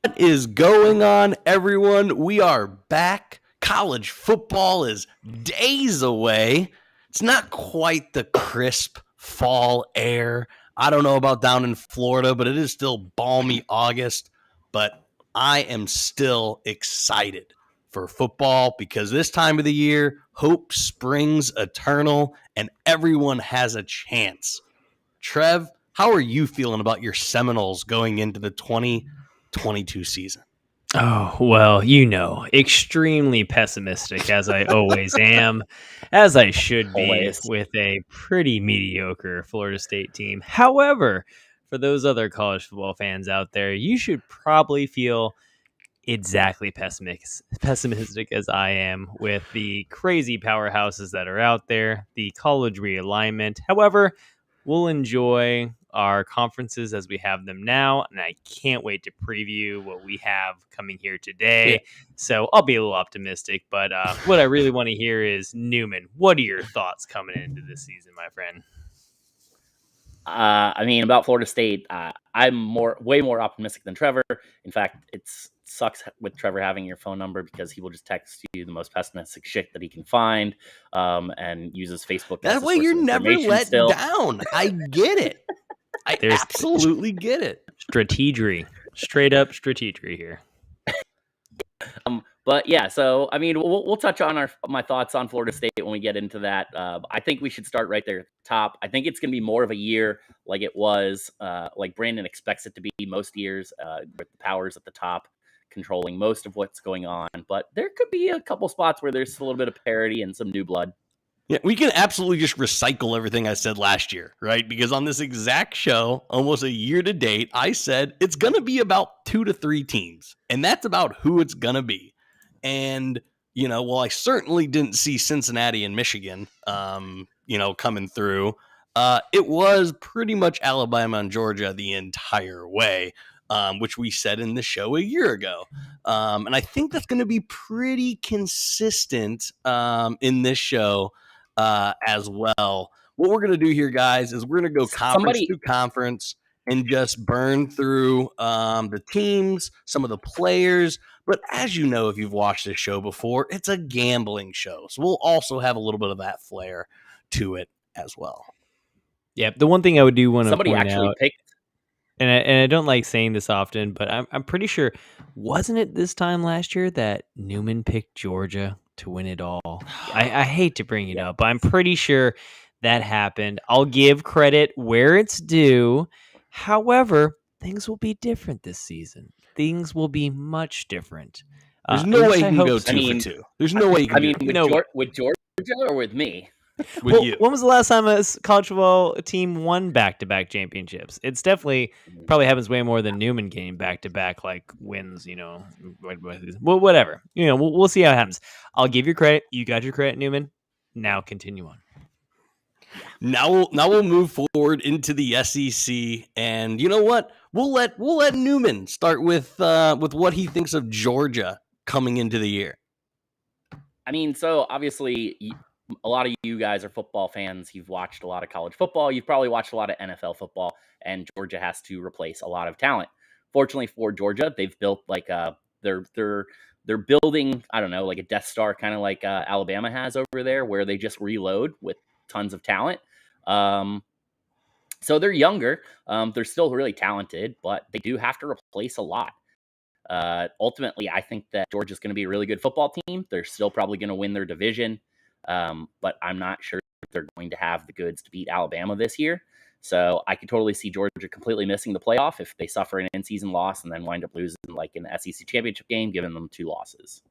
What is going on, everyone? We are back. College football is days away. It's not quite the crisp fall air. I don't know about down in Florida, but it is still balmy August. But I am still excited for football because this time of the year, hope springs eternal and everyone has a chance. Trev, how are you feeling about your Seminoles going into the 2022 season? Oh, well, extremely pessimistic as I always am, as I should be Always. with a pretty mediocre Florida State team. However, for those other college football fans out there, you should probably feel exactly pessimistic as I am with the crazy powerhouses that are out there, the college realignment. However, we'll enjoy our conferences as we have them now, and I can't wait to preview what we have coming here today. Yeah. So I'll be a little optimistic, but what I really want to hear is, Newman, what are your thoughts coming into this season, my friend? About Florida State, I'm way more optimistic than Trevor. In fact, it sucks with Trevor having your phone number because he will just text you the most pessimistic shit that he can find, and uses Facebook. That way you're never let down. I get it. There's absolutely get it. Strategery. Straight up strategery here. But yeah, so we'll touch on my thoughts on Florida State when we get into that. I think we should start right there at the top. I think it's going to be more of a year like it was, like Brandon expects it to be most years, with the powers at the top controlling most of what's going on. But there could be a couple spots where there's a little bit of parity and some new blood. Yeah, we can absolutely just recycle everything I said last year, right? Because on this exact show, almost a year to date, I said it's going to be about 2 to 3 teams. And that's about who it's going to be. And, while I certainly didn't see Cincinnati and Michigan, coming through, it was pretty much Alabama and Georgia the entire way, which we said in the show a year ago. And I think that's going to be pretty consistent in this show as well. What we're going to do here, guys, is we're going to go conference through conference and just burn through the teams, some of the players. But as you know, if you've watched this show before, it's a gambling show. So we'll also have a little bit of that flair to it as well. Yeah, the one thing I would do want to somebody point actually out, picked, and I don't like saying this often, but I'm pretty sure, wasn't it this time last year that Newman picked Georgia to win it all? I hate to bring it up, but I'm pretty sure that happened. I'll give credit where it's due. However, things will be different this season. Things will be much different. There's no way you can go 2 for 2. There's no way you can with Georgia or with me? With you. When was the last time a college football team won back-to-back championships? It's definitely probably happens way more than Newman getting back-to-back wins. Well, whatever. We'll see how it happens. I'll give you credit. You got your credit, Newman. Now continue on. Now we'll move forward into the SEC, and you know what? We'll let Newman start with what he thinks of Georgia coming into the year. So obviously, a lot of you guys are football fans. You've watched a lot of college football. You've probably watched a lot of NFL football, and Georgia has to replace a lot of talent. Fortunately for Georgia, they've built they're building, I don't know, like a Death Star, kind of like Alabama has over there, where they just reload with tons of talent. So they're younger. They're still really talented, but they do have to replace a lot. Ultimately, I think that Georgia's going to be a really good football team. They're still probably going to win their division, but I'm not sure if they're going to have the goods to beat Alabama this year. So I could totally see Georgia completely missing the playoff if they suffer an in-season loss and then wind up losing like an SEC championship game, giving them 2 losses.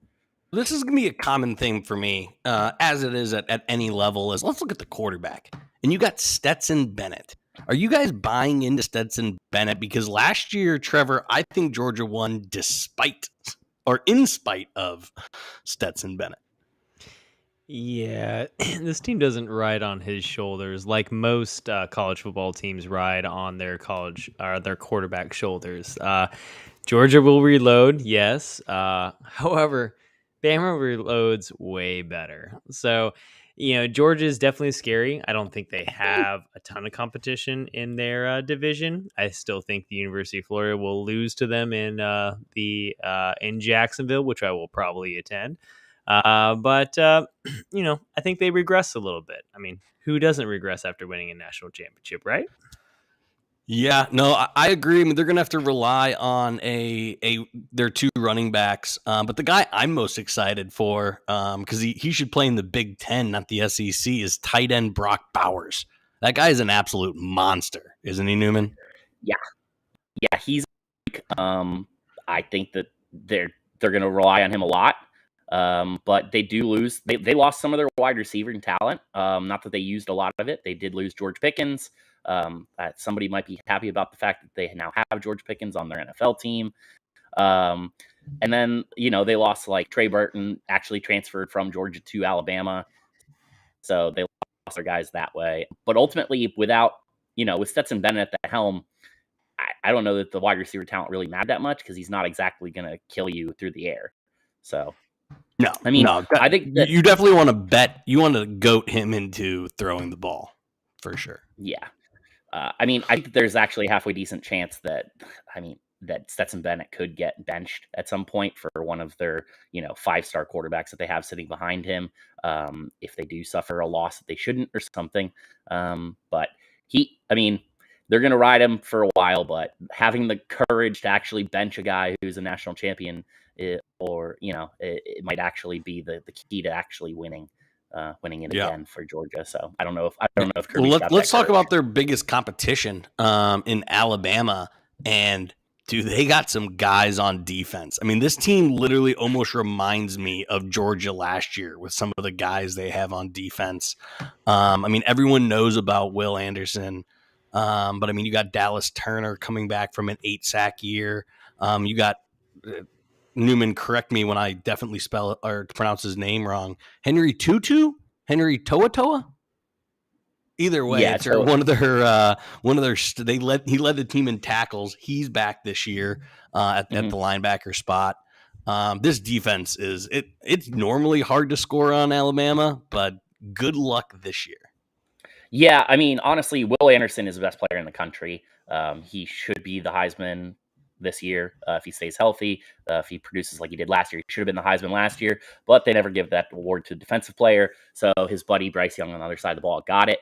This is going to be a common thing for me, as it is at any level, is let's look at the quarterback. And you got Stetson Bennett. Are you guys buying into Stetson Bennett? Because last year, Trevor, I think Georgia won in spite of Stetson Bennett. Yeah, this team doesn't ride on his shoulders like most college football teams ride on their quarterback shoulders. Georgia will reload, yes. However, Bama reloads way better. So Georgia is definitely scary. I don't think they have a ton of competition in their division. I still think the University of Florida will lose to them in Jacksonville, which I will probably attend. But I think they regress a little bit. I mean, who doesn't regress after winning a national championship, right? Yeah, no, I agree. I mean, they're going to have to rely on their two running backs. But the guy I'm most excited for, because he should play in the Big Ten, not the SEC, is tight end Brock Bowers. That guy is an absolute monster, isn't he, Newman? Yeah, he's. I think that they're going to rely on him a lot. But they do lose. They lost some of their wide receiving talent. Not that they used a lot of it. They did lose George Pickens. Somebody might be happy about the fact that they now have George Pickens on their NFL team. And then, they lost like Trey Burton, actually transferred from Georgia to Alabama. So they lost their guys that way. But ultimately, with Stetson Bennett at the helm, I don't know that the wide receiver talent really mattered that much because he's not exactly going to kill you through the air. So, No, I think that, you definitely want to bet. You want to goat him into throwing the ball for sure. Yeah. I think that there's actually a halfway decent chance that Stetson Bennett could get benched at some point for one of their, 5-star quarterbacks that they have sitting behind him. If they do suffer a loss that they shouldn't or something. But they're going to ride him for a while, but having the courage to actually bench a guy who's a national champion, it might actually be the key to actually winning it again for Georgia. So I don't know if Kirby's got let's that talk courage. about their biggest competition in Alabama, and dude, they got some guys on defense. I mean, this team literally almost reminds me of Georgia last year with some of the guys they have on defense. Everyone knows about Will Anderson. But you got Dallas Turner coming back from an 8-sack year. You got Newman, correct me when I definitely spell or pronounce his name wrong. Henry Toa. Either way, Yeah, it's so one of their. He led the team in tackles. He's back this year at the linebacker spot. This defense it's normally hard to score on Alabama, but good luck this year. yeah, honestly, Will Anderson is the best player in the country. He should be the Heisman this year if he stays healthy. If he produces like he did last year, he should have been the Heisman last year, but they never give that award to a defensive player. So his buddy Bryce Young on the other side of the ball got it.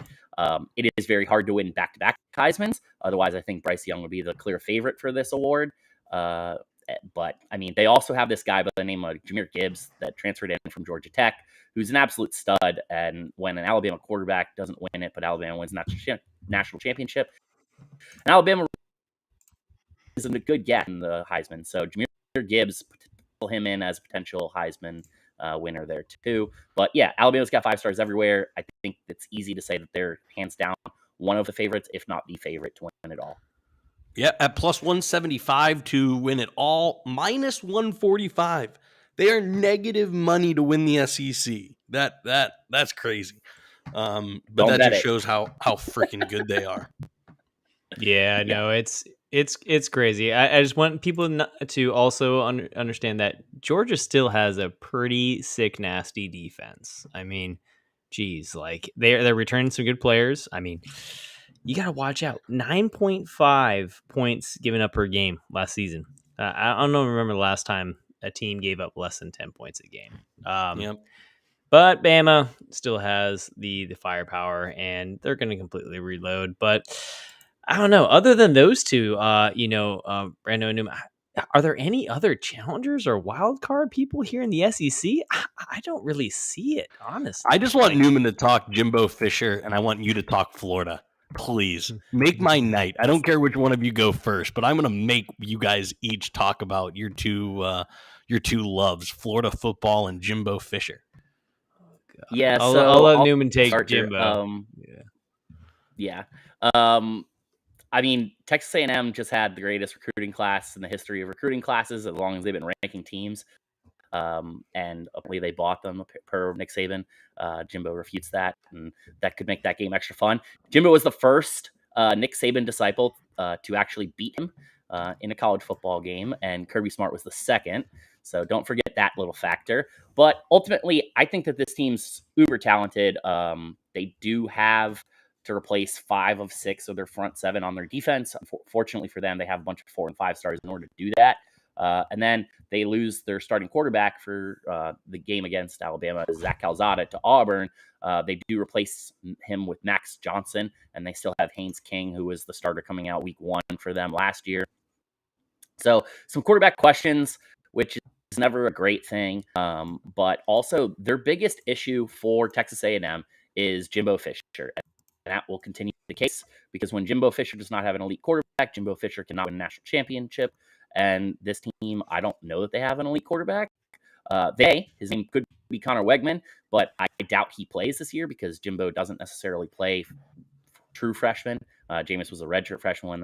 It is very hard to win back-to-back Heismans. Otherwise, I think Bryce Young would be the clear favorite for this award. But they also have this guy by the name of Jahmyr Gibbs that transferred in from Georgia Tech, who's an absolute stud. And when an Alabama quarterback doesn't win it, but Alabama wins national championship, and Alabama isn't a good get in the Heisman. So Jahmyr Gibbs, pull him in as a potential Heisman winner there too. But yeah, Alabama's got 5 stars everywhere. I think it's easy to say that they're hands down one of the favorites, if not the favorite, to win it all. Yeah, at plus 175 to win it all, minus 145. They are negative money to win the SEC. That's crazy. But Don't that bet just it. shows how freaking good they are. Yeah, no, it's crazy. I just want people to also understand that Georgia still has a pretty sick, nasty defense. Geez, like they're returning some good players. You got to watch out. 9.5 points given up per game last season. I don't remember the last time a team gave up less than 10 points a game. Yep. But Bama still has the firepower, and they're going to completely reload. But I don't know. Other than those two, Brando and Newman, are there any other challengers or wild card people here in the SEC? I don't really see it, honestly. I just want Newman to talk Jimbo Fisher, and I want you to talk Florida. Please make my night. I don't care which one of you go first, but I'm going to make you guys each talk about your two loves, Florida football and Jimbo Fisher. Yeah, I'll let Newman take Jimbo. Texas A&M just had the greatest recruiting class in the history of recruiting classes, as long as they've been ranking teams. And apparently they bought them per Nick Saban. Jimbo refutes that, and that could make that game extra fun. Jimbo was the first Nick Saban disciple to actually beat him. in a college football game, and Kirby Smart was the second. So don't forget that little factor. But ultimately, I think that this team's uber talented. They do have to replace 5 of 6 of their front 7 on their defense. Fortunately for them, they have a bunch of 4 and 5 stars in order to do that. And then they lose their starting quarterback for the game against Alabama, Zach Calzada, to Auburn. They do replace him with Max Johnson, and they still have Haynes King, who was the starter coming out week 1 for them last year. So some quarterback questions, which is never a great thing. But also their biggest issue for Texas A&M is Jimbo Fisher. And that will continue the case because when Jimbo Fisher does not have an elite quarterback, Jimbo Fisher cannot win a national championship. And this team, I don't know that they have an elite quarterback. His name could be Connor Wegman, but I doubt he plays this year because Jimbo doesn't necessarily play true freshman. Jameis was a redshirt freshman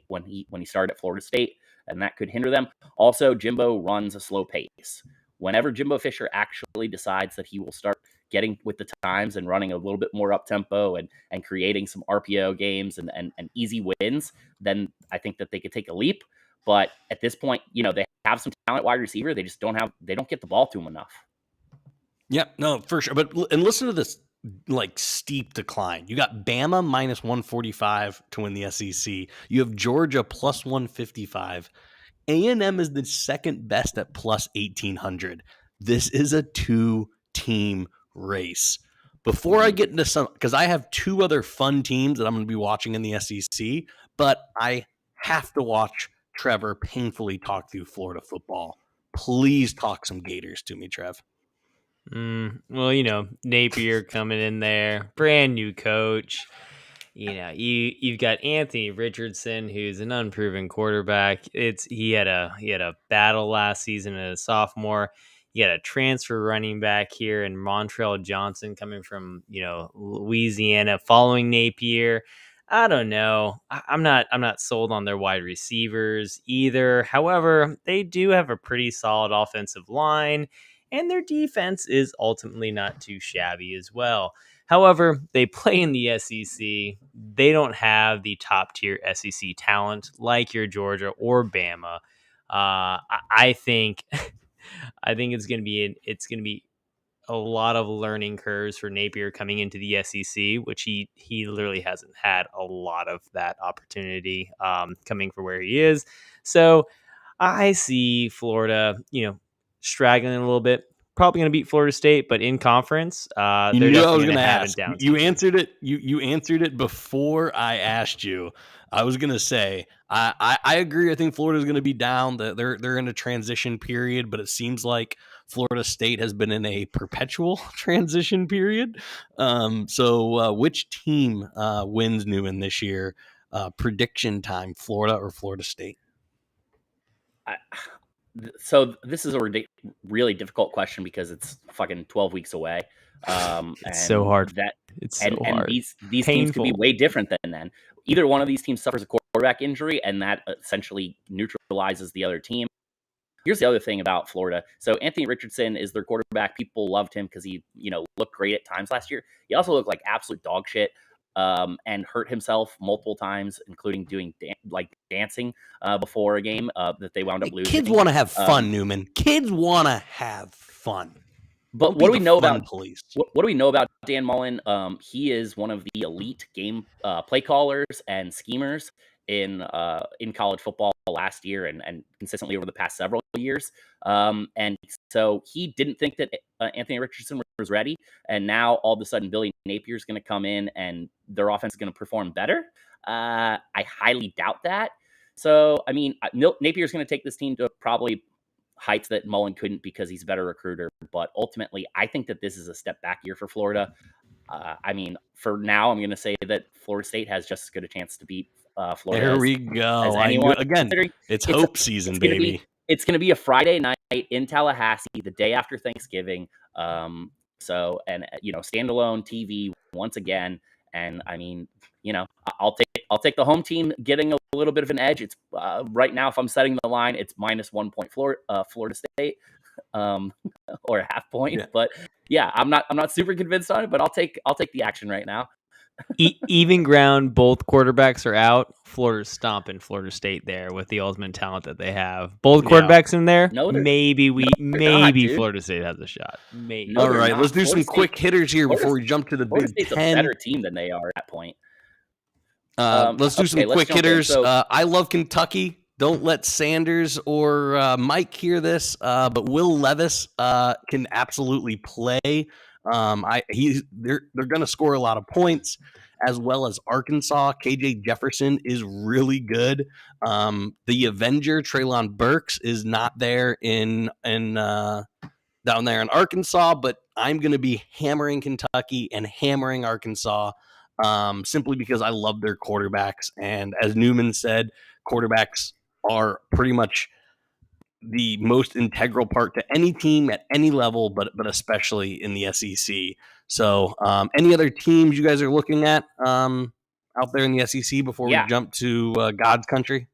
when he started at Florida State, and that could hinder them. Also, Jimbo runs a slow pace. Whenever Jimbo Fisher actually decides that he will start getting with the times and running a little bit more up tempo and creating some RPO games and easy wins, then I think that they could take a leap. But at this point, they have some talent wide receiver. They just don't get the ball to him enough. Yeah, no, for sure. And listen to this steep decline. You got Bama minus 145 to win the SEC. You have Georgia plus 155. A&M is the second best at plus 1,800. This is a 2-team race. Before I get into some, because I have 2 other fun teams that I'm going to be watching in the SEC, but I have to watch Trevor painfully talk through Florida football. Please talk some Gators to me, Trev. Well, Napier coming in there, brand new coach. You've got Anthony Richardson, who's an unproven quarterback. He had a battle last season as a sophomore. You got a transfer running back here in Montrell Johnson coming from Louisiana, following Napier. I don't know. I'm not sold on their wide receivers either. However, they do have a pretty solid offensive line, and their defense is ultimately not too shabby as well. However, they play in the SEC. They don't have the top tier SEC talent like your Georgia or Bama. I think it's going to be a lot of learning curves for Napier coming into the SEC, which he literally hasn't had a lot of that opportunity coming from where he is. So I see Florida, straggling a little bit. Probably going to beat Florida State, but in conference, they're definitely going to have a down season. You answered it. You answered it before I asked you. I was going to say I agree. I think Florida's going to be down. They're in a transition period, but it seems like Florida State has been in a perpetual transition period. So which team wins Newman this year? Prediction time: Florida or Florida State? So this is a really difficult question because it's fucking 12 weeks away. It's so hard. And these teams could be way different than then. Either one of these teams suffers a quarterback injury, and that essentially neutralizes the other team. Here's the other thing about Florida. So Anthony Richardson is their quarterback. People loved him because he, looked great at times last year. He also looked like absolute dog shit. And hurt himself multiple times, including doing dancing before a game that they wound up losing. Kids want to have fun, Newman. Kids want to have fun. But what do we know about police? What do we know about Dan Mullen? He is one of the elite game play callers and schemers in college football last year and consistently over the past several years. And so he didn't think that Anthony Richardson was ready. And now all of a sudden Billy Napier is going to come in and their offense is going to perform better. I highly doubt that. So, I mean, Napier is going to take this team to probably heights that Mullen couldn't because he's a better recruiter. But ultimately, I think that this is a step back year for Florida. I mean, for now, I'm going to say that Florida State has just as good a chance to beat Florida. There we go. Again, it's hope season, baby. It's going to be a Friday night in Tallahassee, the day after Thanksgiving. So, standalone TV once again. And I mean, I'll take the home team getting a little bit of an edge. It's right now, if I'm setting the line, it's minus 1 point Florida State, or a half point. Yeah. But yeah, I'm not super convinced on it, but I'll take the action right now. Even ground, both quarterbacks are out. Florida's stomping Florida State there with the ultimate talent that they have. Both quarterbacks in there. No, maybe not, dude. Florida State has a shot. Maybe. No, All they're right, not. let's do Florida some quick hitters here before we jump to the Florida Big State's Ten. a better team than they are at that point. Let's do some quick hitters. So, I love Kentucky. Don't let Sanders or Mike hear this, but Will Levis can absolutely play. They're going to score a lot of points, as well as Arkansas. KJ Jefferson is really good. The Avenger Treylon Burks is not there in down there in Arkansas, but I'm going to be hammering Kentucky and hammering Arkansas. Simply because I love their quarterbacks. And as Newman said, quarterbacks are pretty much the most integral part to any team at any level, but especially in the SEC. So any other teams you guys are looking at out there in the SEC before we jump to God's country?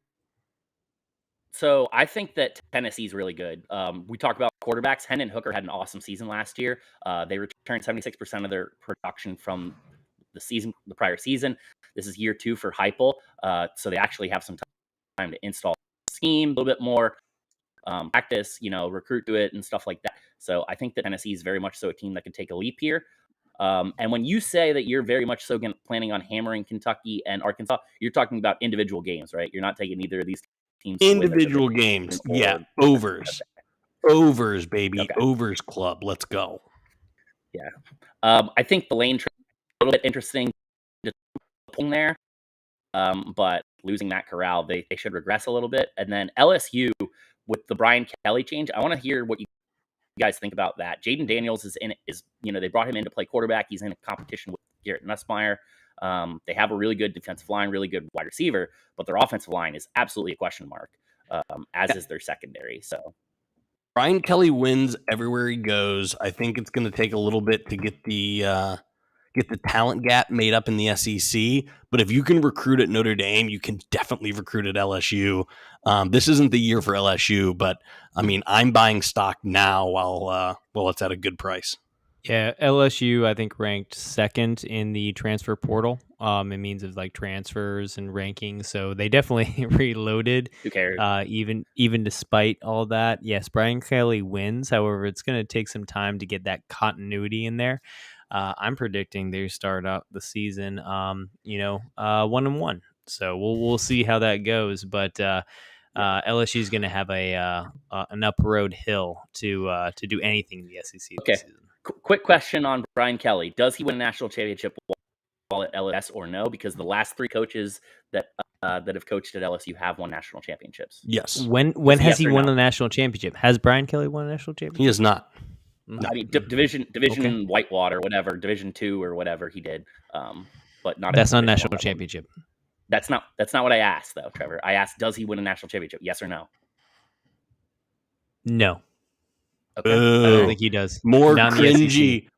So I think that Tennessee's really good. We talked about quarterbacks. Hendon Hooker had an awesome season last year. They returned 76% of their production from the prior season. This is year 2 for Heupel. So they actually have some time to install the scheme a little bit more, practice, recruit to it and stuff like that. So I think that Tennessee is very much so a team that can take a leap here. And when you say that you're very much so planning on hammering Kentucky and Arkansas, you're talking about individual games, right? You're not taking either of these teams. Individual games. Yeah. Overs, baby. Okay. Overs club. Let's go. Yeah. I think the lane trade a little bit interesting there. But losing Matt Corral, they should regress a little bit. And then LSU with the Brian Kelly change, I want to hear what you guys think about that. Jaden Daniels is they brought him in to play quarterback. He's in a competition with Garrett Nussmeier. They have a really good defensive line, really good wide receiver, but their offensive line is absolutely a question mark, as is their secondary. So Brian Kelly wins everywhere he goes. I think it's going to take a little bit to get the talent gap made up in the SEC. But if you can recruit at Notre Dame, you can definitely recruit at LSU. This isn't the year for LSU, but I mean, I'm buying stock now while it's at a good price. Yeah, LSU, I think, ranked second in the transfer portal. It means of like transfers and rankings. So they definitely reloaded. Who cares? Even despite all that, yes, Brian Kelly wins. However, it's going to take some time to get that continuity in there. I'm predicting they start out the season, 1-1. So we'll see how that goes. But LSU is going to have an up road hill to do anything in the SEC this season. Quick question on Brian Kelly. Does he win a national championship while at LSU or no? Because the last 3 coaches that have coached at LSU have won national championships. Yes. When has he won a national championship? Has Brian Kelly won a national championship? He has not. No. I mean, division okay. Whitewater, whatever, Division 2 or whatever he did. But not. That's not a national championship. That's not what I asked though, Trevor. I asked, does he win a national championship? Yes or no? No. Okay. I don't think he does. More cringy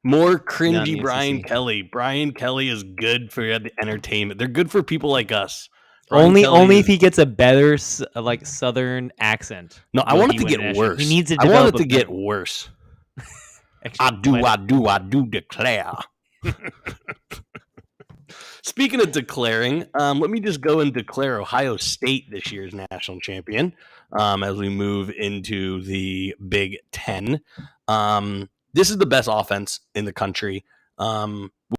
Brian Kelly. Brian Kelly is good for the entertainment. They're good for people like us. Only if he gets a better Southern accent. No, I want it to get worse. He needs to. I want it to get worse. I do declare. Speaking of declaring, let me just go and declare Ohio State this year's national champion as we move into the Big Ten. This is the best offense in the country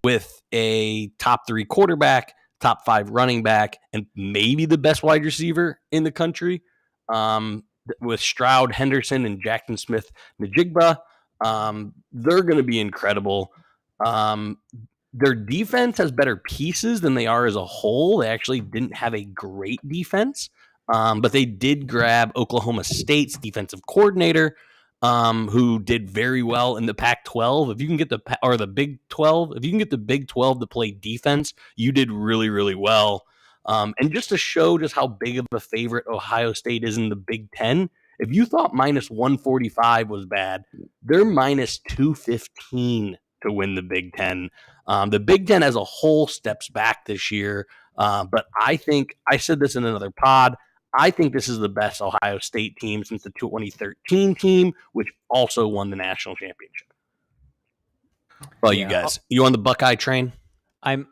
with a top 3 quarterback, top 5 running back, and maybe the best wide receiver in the country with Stroud, Henderson, and Jackson Smith-Njigba. They're going to be incredible. Their defense has better pieces than they are as a whole. They actually didn't have a great defense, but they did grab Oklahoma State's defensive coordinator, who did very well in the Pac-12. If you can get the Big 12, if you can get the Big 12 to play defense, you did really, really well. And just to show just how big of a favorite Ohio State is in the Big Ten, if you thought minus 145 was bad, they're minus 215 to win the Big Ten. The Big Ten as a whole steps back this year, but I think, I said this in another pod, I think this is the best Ohio State team since the 2013 team, which also won the national championship. Well, you guys, you on the Buckeye train?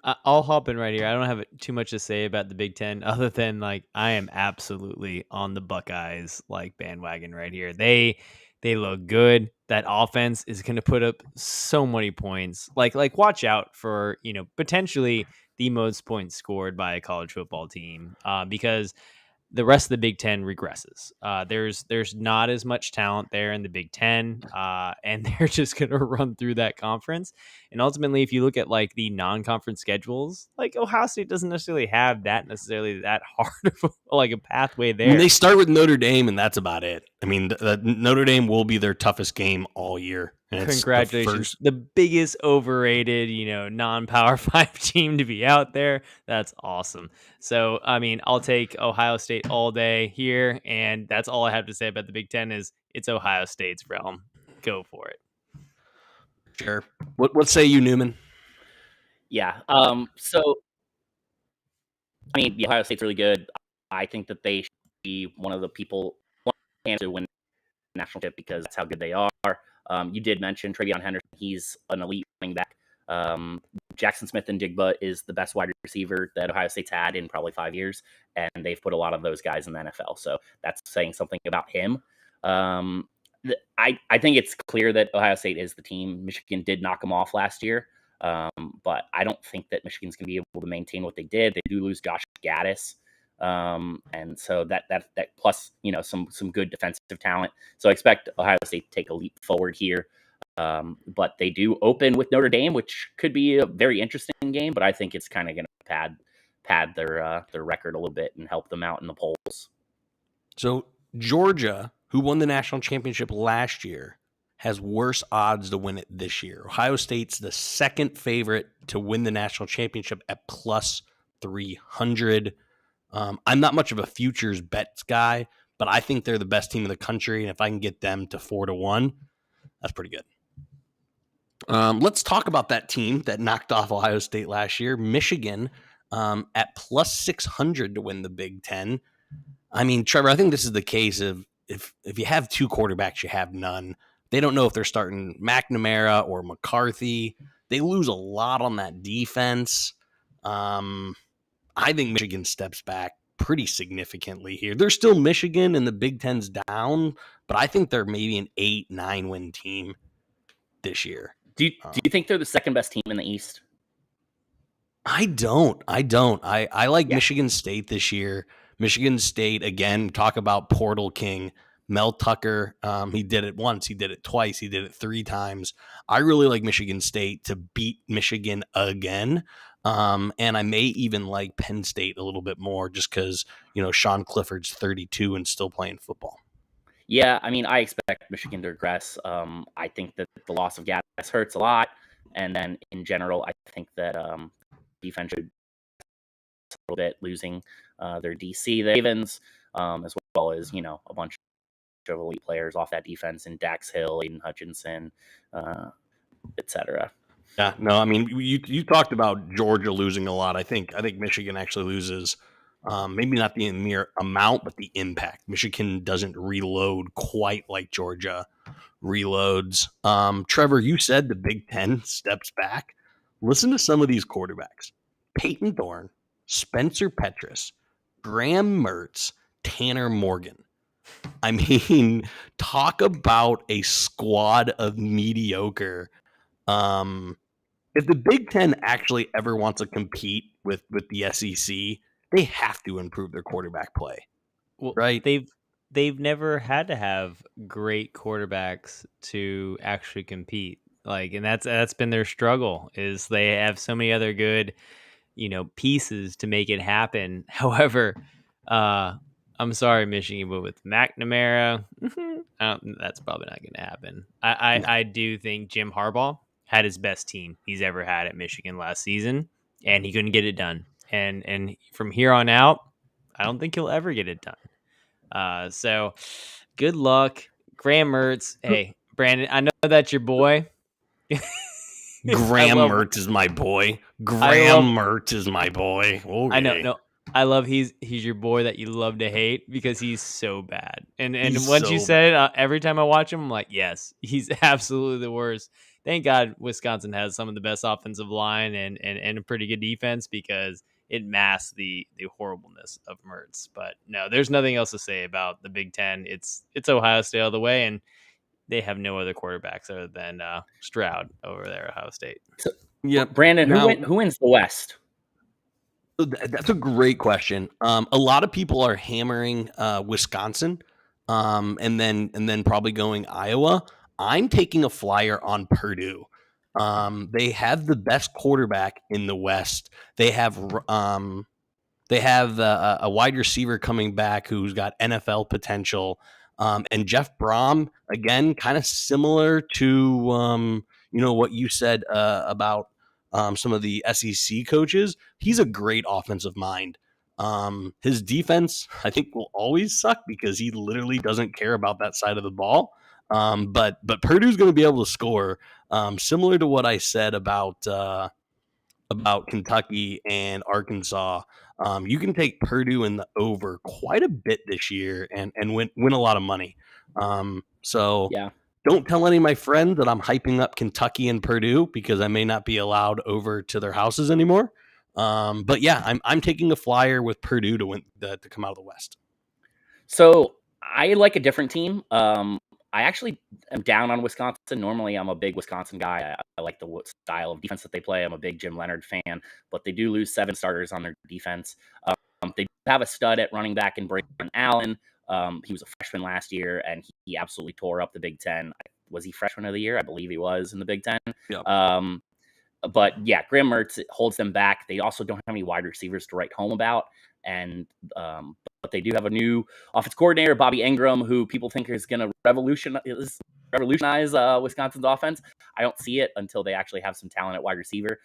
I'll hop in right here. I don't have too much to say about the Big Ten other than like I am absolutely on the Buckeyes like bandwagon right here. They look good. That offense is going to put up so many points. Like watch out for potentially the most points scored by a college football team because the rest of the Big Ten regresses. There's not as much talent there in the Big Ten, and they're just going to run through that conference. And ultimately, if you look at like the non-conference schedules, like Ohio State doesn't necessarily have that hard of a pathway I mean, there. they start with Notre Dame, and that's about it. I mean, Notre Dame will be their toughest game all year. And Congratulations, the biggest overrated, non-power 5 team to be out there. That's awesome. So, I mean, I'll take Ohio State all day here, and that's all I have to say about the Big Ten is it's Ohio State's realm. Go for it. Sure. What say you, Newman? Yeah. So I mean, the Ohio State's really good. I think that they should be one of the people to win the national championship because that's how good they are. You did mention Travion Henderson. He's an elite running back. Jackson Smith and Digba is the best wide receiver that Ohio State's had in probably 5 years, and they've put a lot of those guys in the NFL. So that's saying something about him. I think it's clear that Ohio State is the team. Michigan did knock them off last year, but I don't think that Michigan's going to be able to maintain what they did. They do lose Josh Gaddis, and so that plus some good defensive talent. So I expect Ohio State to take a leap forward here. But they do open with Notre Dame, which could be a very interesting game. But I think it's kind of going to pad their record a little bit and help them out in the polls. So Georgia, who won the national championship last year, has worse odds to win it this year. Ohio State's the second favorite to win the national championship at plus 300. I'm not much of a futures bets guy, but I think they're the best team in the country. And if I can get them to 4-1, that's pretty good. Let's talk about that team that knocked off Ohio State last year, Michigan, at plus 600 to win the Big Ten. I mean, Trevor, I think this is the case of if you have two quarterbacks, you have none. They don't know if they're starting McNamara or McCarthy. They lose a lot on that defense. I think Michigan steps back pretty significantly here. They're still Michigan and the Big Ten's down, but I think they're maybe an 8-9 win team this year. Do you think they're the second best team in the East? I don't. I like Michigan State this year. Michigan State, again, talk about Portal King. Mel Tucker, he did it once, he did it twice, he did it 3 times. I really like Michigan State to beat Michigan again. And I may even like Penn State a little bit more just because, Sean Clifford's 32 and still playing football. Yeah, I mean, I expect Michigan to regress. I think that the loss of Gaddis hurts a lot. And then in general, I think that defense should a little bit losing their DC, the Ravens, as well as, a bunch of elite players off that defense in Dax Hill, Aiden Hutchinson, etc. Yeah, no, I mean, you talked about Georgia losing a lot. I think Michigan actually loses, maybe not the mere amount, but the impact. Michigan doesn't reload quite like Georgia reloads. Trevor, you said the Big Ten steps back. Listen to some of these quarterbacks: Peyton Thorne, Spencer Petras, Graham Mertz, Tanner Morgan. I mean, talk about a squad of mediocre. If the Big Ten actually ever wants to compete with the SEC, they have to improve their quarterback play. Well, right? They've never had to have great quarterbacks to actually compete. And that's been their struggle is they have so many other good, pieces to make it happen. However, I'm sorry, Michigan, but with McNamara, that's probably not going to happen. I do think Jim Harbaugh had his best team he's ever had at Michigan last season, and he couldn't get it done. And from here on out, I don't think he'll ever get it done. So good luck, Graham Mertz. Hey, Brandon, I know that's your boy. Graham Mertz is my boy. Mertz is my boy. Okay. I know. No, I love he's your boy that you love to hate because he's so bad. And once you said it, every time I watch him, I'm like, yes, he's absolutely the worst. thank God Wisconsin has some of the best offensive line and a pretty good defense, because it masks the horribleness of Mertz. But no, there's nothing else to say about the Big Ten. It's Ohio State all the way, and they have no other quarterbacks other than Stroud over there at Ohio State. So, Yep. Brandon, Now, who wins the West? that's a great question. A lot of people are hammering Wisconsin, and then probably going Iowa. I'm taking a flyer on Purdue. They have the best quarterback in the West. They have a wide receiver coming back who's got NFL potential. And Jeff Brom, again, kind of similar to what you said about some of the SEC coaches. He's a great offensive mind. His defense, I think, will always suck because he literally doesn't care about that side of the ball. But Purdue's going to be able to score, similar to what I said about Kentucky and Arkansas. You can take Purdue in the over quite a bit this year and win a lot of money. So Yeah. don't tell any of my friends that I'm hyping up Kentucky and Purdue because I may not be allowed over to their houses anymore. But yeah, I'm taking a flyer with Purdue to win to come out of the West. So I like a different team. I actually am down on Wisconsin. Normally, I'm a big Wisconsin guy. I like the style of defense that they play. I'm a big Jim Leonard fan, but they do lose 7 starters on their defense. They have a stud at running back in Braylon Allen. He was a freshman last year, and he absolutely tore up the Big Ten. Was he freshman of the year? I believe he was in the Big Ten. Yep. But yeah, Graham Mertz holds them back. They also don't have any wide receivers to write home about. And but they do have a new offense coordinator, Bobby Ingram, who people think is going to revolutionize Wisconsin's offense. I don't see it until they actually have some talent at wide receiver.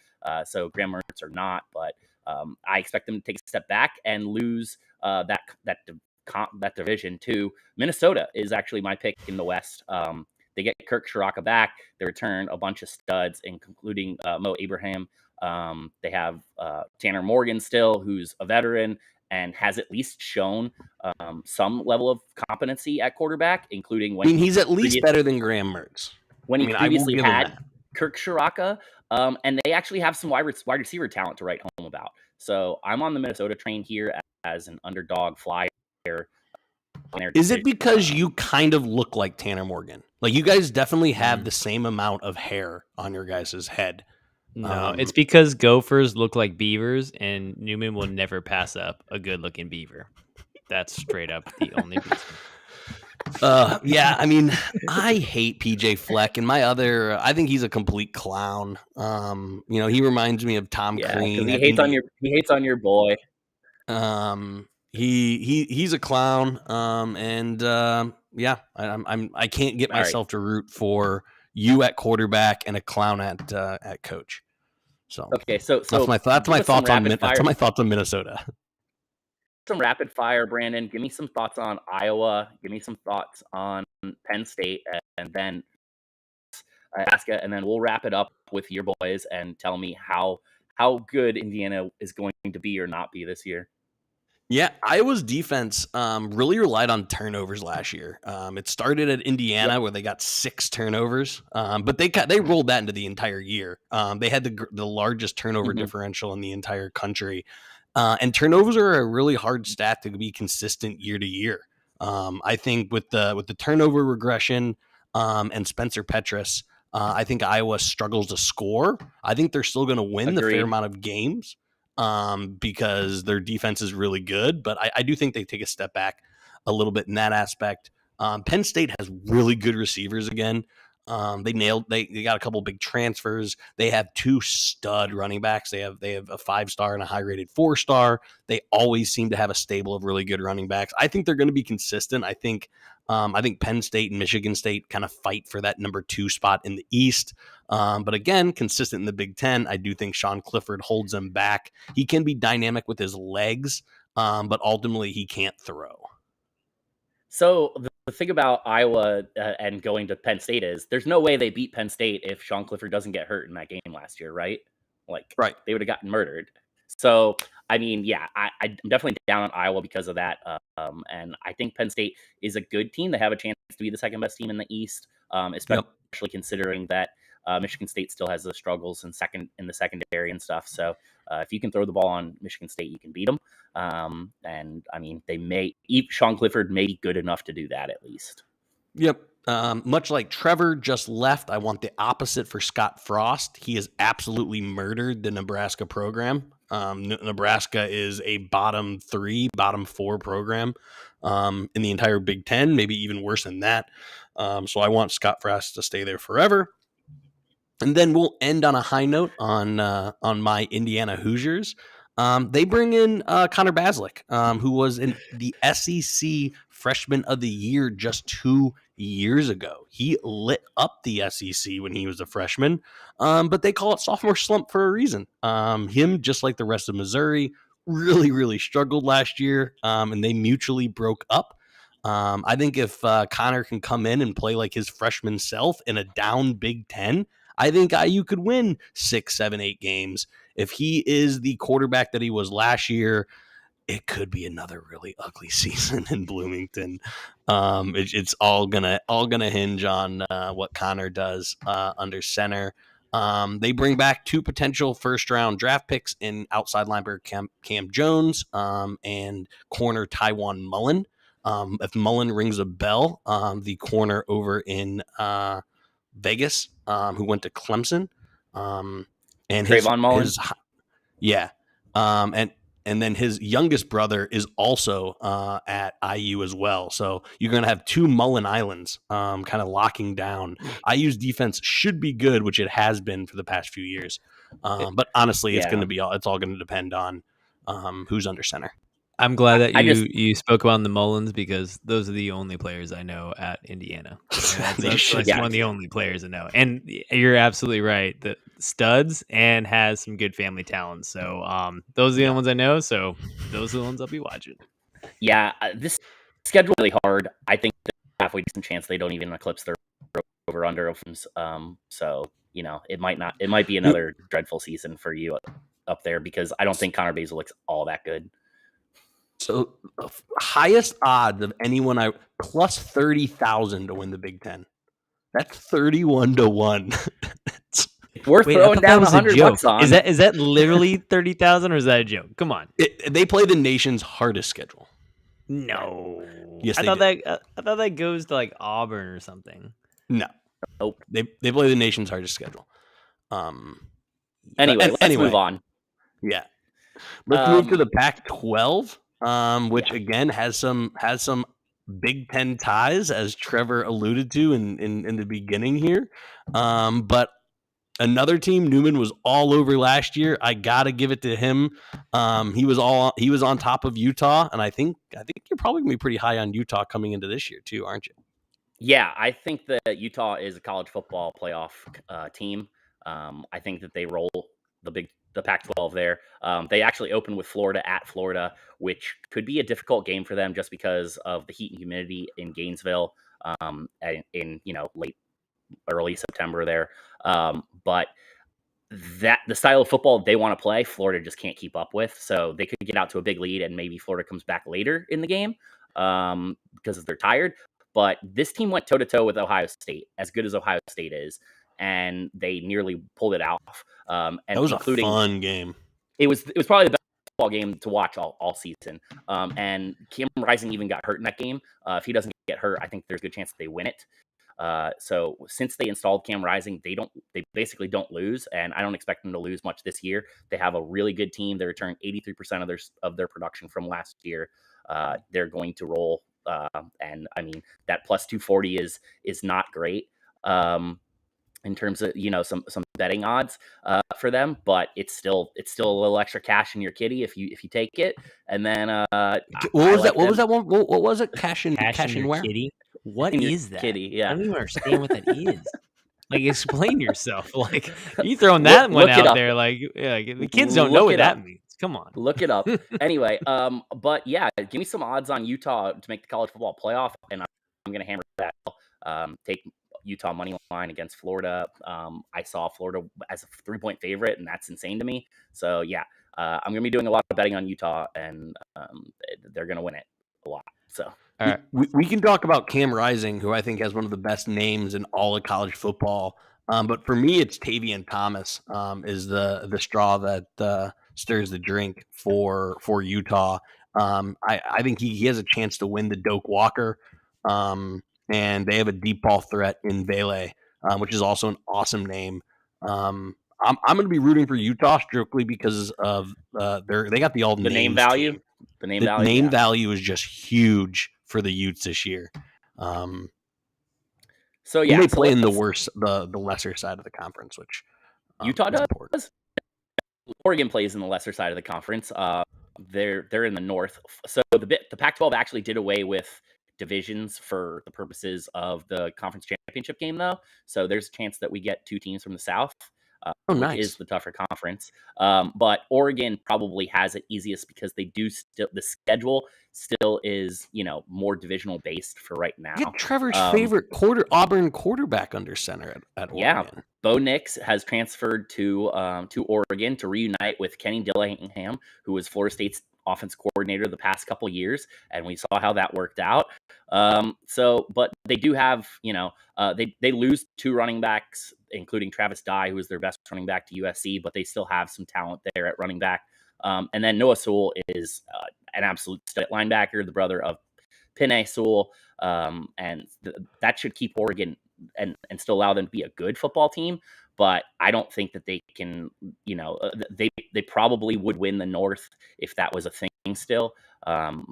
So Graham Mertz or not, but I expect them to take a step back and lose that division to Minnesota. Is actually my pick in the West. They get Kirk Shiraka back. They return a bunch of studs, including Mo Abraham. They have Tanner Morgan still, who's a veteran and has at least shown some level of competency at quarterback, including when he's at least better than Graham Mertz. When he previously had Kirk Shiraka, and they actually have some wide receiver talent to write home about. So I'm on the Minnesota train here as an underdog flyer. Is it because you kind of look like Tanner Morgan? Like, you guys definitely have the same amount of hair on your guys' head. No, it's because Gophers look like beavers, and Newman will never pass up a good-looking beaver. That's straight up the only reason. Yeah, I mean, I hate PJ Fleck, and I think he's a complete clown. He reminds me of Tom Crean. He hates on your boy. He's a clown. I can't get myself to root for you at quarterback and a clown at coach. So okay, so that's my thoughts on Minnesota. Some rapid fire, Brandon. Give me some thoughts on Iowa. Give me some thoughts on Penn State, and then Nebraska, and then we'll wrap it up with your boys and tell me how good Indiana is going to be or not be this year. Yeah, Iowa's defense really relied on turnovers last year. It started at Indiana where they got 6 turnovers, but they rolled that into the entire year. They had the largest turnover differential in the entire country, and turnovers are a really hard stat to be consistent year to year. I think with the turnover regression and Spencer Petras, I think Iowa struggles to score. I think they're still going to win the fair amount of games. Because their defense is really good, but I do think they take a step back a little bit in that aspect. Penn State has really good receivers again. They got a couple big transfers. They have 2 stud running backs. They have a 5-star and a high-rated 4-star. They always seem to have a stable of really good running backs. I think they're going to be consistent. I think Penn State and Michigan State kind of fight for that number 2 spot in the East. But again, consistent in the Big Ten. I do think Sean Clifford holds them back. He can be dynamic with his legs, but ultimately he can't throw. So the thing about Iowa and going to Penn State is there's no way they beat Penn State if Sean Clifford doesn't get hurt in that game last year, right? Right. They would have gotten murdered. So, I mean, yeah, I'm definitely down on Iowa because of that. And I think Penn State is a good team. They have a chance to be the second best team in the East, especially considering that Michigan State still has those struggles in the secondary and stuff. So if you can throw the ball on Michigan State, you can beat them. And I mean, Sean Clifford may be good enough to do that at least. Yep. Much like Trevor just left, I want the opposite for Scott Frost. He has absolutely murdered the Nebraska program. Nebraska is a bottom 4 program in the entire Big Ten, maybe even worse than that. So I want Scott Frost to stay there forever. And then we'll end on a high note on my Indiana Hoosiers. They bring in Connor Baslick, who was in the SEC Freshman of the Year just 2 years ago. He lit up the SEC when he was a freshman, but they call it sophomore slump for a reason. Him, just like the rest of Missouri, really, really struggled last year, and they mutually broke up. I think if Connor can come in and play like his freshman self in a down Big Ten, I think IU could win 6, 7, 8 games. If he is the quarterback that he was last year, it could be another really ugly season in Bloomington. It's all gonna hinge on what Connor does under center. They bring back 2 potential first-round draft picks in outside linebacker Cam Jones and corner Tywan Mullen. If Mullen rings a bell, the corner over in Vegas, who went to Clemson, and Trayvon Mullen. And then his youngest brother is also at IU as well. So you're going to have 2 Mullen Islands kind of locking down. IU's defense should be good, which it has been for the past few years. But honestly, it's all going to depend on who's under center. I'm glad that you spoke about the Mullins because those are the only players I know at Indiana. That's one of the only players I know. And you're absolutely right. The studs and has some good family talent. So those are the only ones I know. So those are the ones I'll be watching. Yeah, this schedule is really hard. I think there's a halfway decent chance they don't even eclipse their over-under. So, it might be another dreadful season for you up there because I don't think Connor Basil looks all that good. So highest odds of anyone plus 30,000 to win the Big Ten. That's 31-1. Worth throwing down $100 on. Is that literally 30,000 or is that a joke? Come on. They play the nation's hardest schedule. No. Yes, I thought that goes to like Auburn or something. No. Nope. They play the nation's hardest schedule. Anyway, let's move on. Yeah. Let's move to the Pac-12. Which again has some Big Ten ties, as Trevor alluded to in the beginning here. But another team Newman was all over last year. I gotta give it to him. He was on top of Utah, and I think you're probably gonna be pretty high on Utah coming into this year too, aren't you? Yeah, I think that Utah is a college football playoff team. I think that they roll the Pac-12 there. They actually open with Florida at Florida, which could be a difficult game for them just because of the heat and humidity in Gainesville in early September there. But the style of football they want to play, Florida just can't keep up with. So they could get out to a big lead and maybe Florida comes back later in the game because they're tired. But this team went toe-to-toe with Ohio State, as good as Ohio State is, and they nearly pulled it off. And that was a fun game. It was probably the best football game to watch all season. And Cameron Rising even got hurt in that game. If he doesn't get hurt, I think there's a good chance that they win it. So since they installed Cam Rising, they basically don't lose, and I don't expect them to lose much this year. They have a really good team. They returned 83% of their production from last year. They're going to roll, and I mean that plus 240 is not great. In terms of some betting odds for them, but it's still a little extra cash in your kitty if you take it. And then what was that one? What was it? Cash in where? Kitty? What is that? Kitty? Yeah, I don't even understand what that is. Like, explain yourself. Like, you throwing that one out there? Like, the kids don't know what that means. Come on, look it up. Anyway, but yeah, give me some odds on Utah to make the college football playoff, and I'm gonna hammer that. Take Utah money line against Florida. I saw Florida as a 3-point favorite, and that's insane to me. So yeah, I'm going to be doing a lot of betting on Utah, and they're going to win it a lot. So all right, we can talk about Cam Rising, who I think has one of the best names in all of college football. But for me, it's Tavian Thomas is the straw that stirs the drink for Utah. I think he has a chance to win the Doak Walker, and they have a deep ball threat in Vele, which is also an awesome name. I'm going to be rooting for Utah strictly because of they got the all The name names value. team. The name The value. name Yeah. value is just huge for the Utes this year. So They yeah, play in the lesser side of the conference, which Utah is important. does. Oregon plays in the lesser side of the conference. They're in the north. So the Pac-12 actually did away with divisions for the purposes of the conference championship game, though. So there's a chance that we get 2 teams from the South, which is the tougher conference. But Oregon probably has it easiest because they do the schedule still is more divisional based for right now. Get Trevor's favorite Auburn quarterback under center at Oregon. Yeah, Bo Nix has transferred to Oregon to reunite with Kenny Dillingham, who was Florida State's offense coordinator the past couple years, and we saw how that worked out. But they do have, they lose 2 running backs, including Travis Dye, who is their best running back to USC, but they still have some talent there at running back. And then Noah Sewell is an absolute stud linebacker, the brother of Penei Sewell, and that should keep Oregon and still allow them to be a good football team. But I don't think that they can, they probably would win the North if that was a thing still. And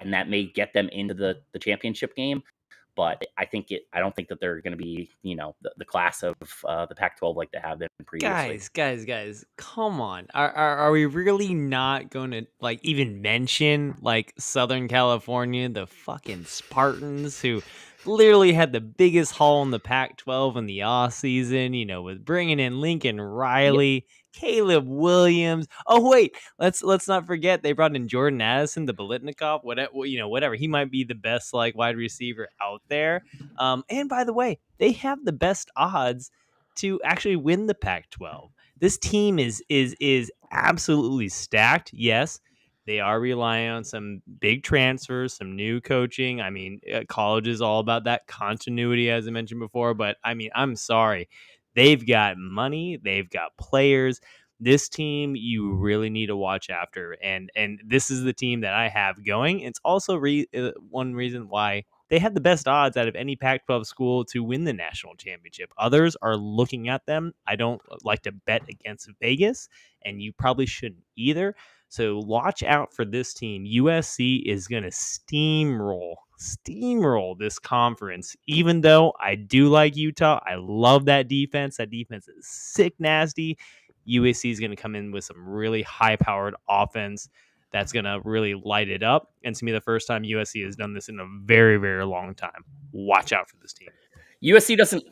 that may get them into the championship game. But I don't think that they're going to be, the class of the Pac-12 like they have been previously. Guys, come on. Are we really not going to even mention Southern California, the fucking Spartans, who literally had the biggest haul in the Pac-12 in the off season, with bringing in Lincoln Riley, Caleb Williams. Oh wait, let's not forget they brought in Jordan Addison, the Bolitnikov, whatever. He might be the best wide receiver out there. And by the way, they have the best odds to actually win the Pac-12. This team is absolutely stacked. Yes, they are relying on some big transfers, some new coaching. I mean, college is all about that continuity, as I mentioned before. But I mean, I'm sorry. They've got money. They've got players. This team you really need to watch after. And this is the team that I have going. It's also one reason why they had the best odds out of any Pac-12 school to win the national championship. Others are looking at them. I don't like to bet against Vegas, and you probably shouldn't either. So watch out for this team. USC is going to steamroll this conference. Even though I do like Utah, I love that defense. That defense is sick nasty. USC is going to come in with some really high-powered offense that's going to really light it up. And to me, the first time USC has done this in a very, very long time. Watch out for this team. USC doesn't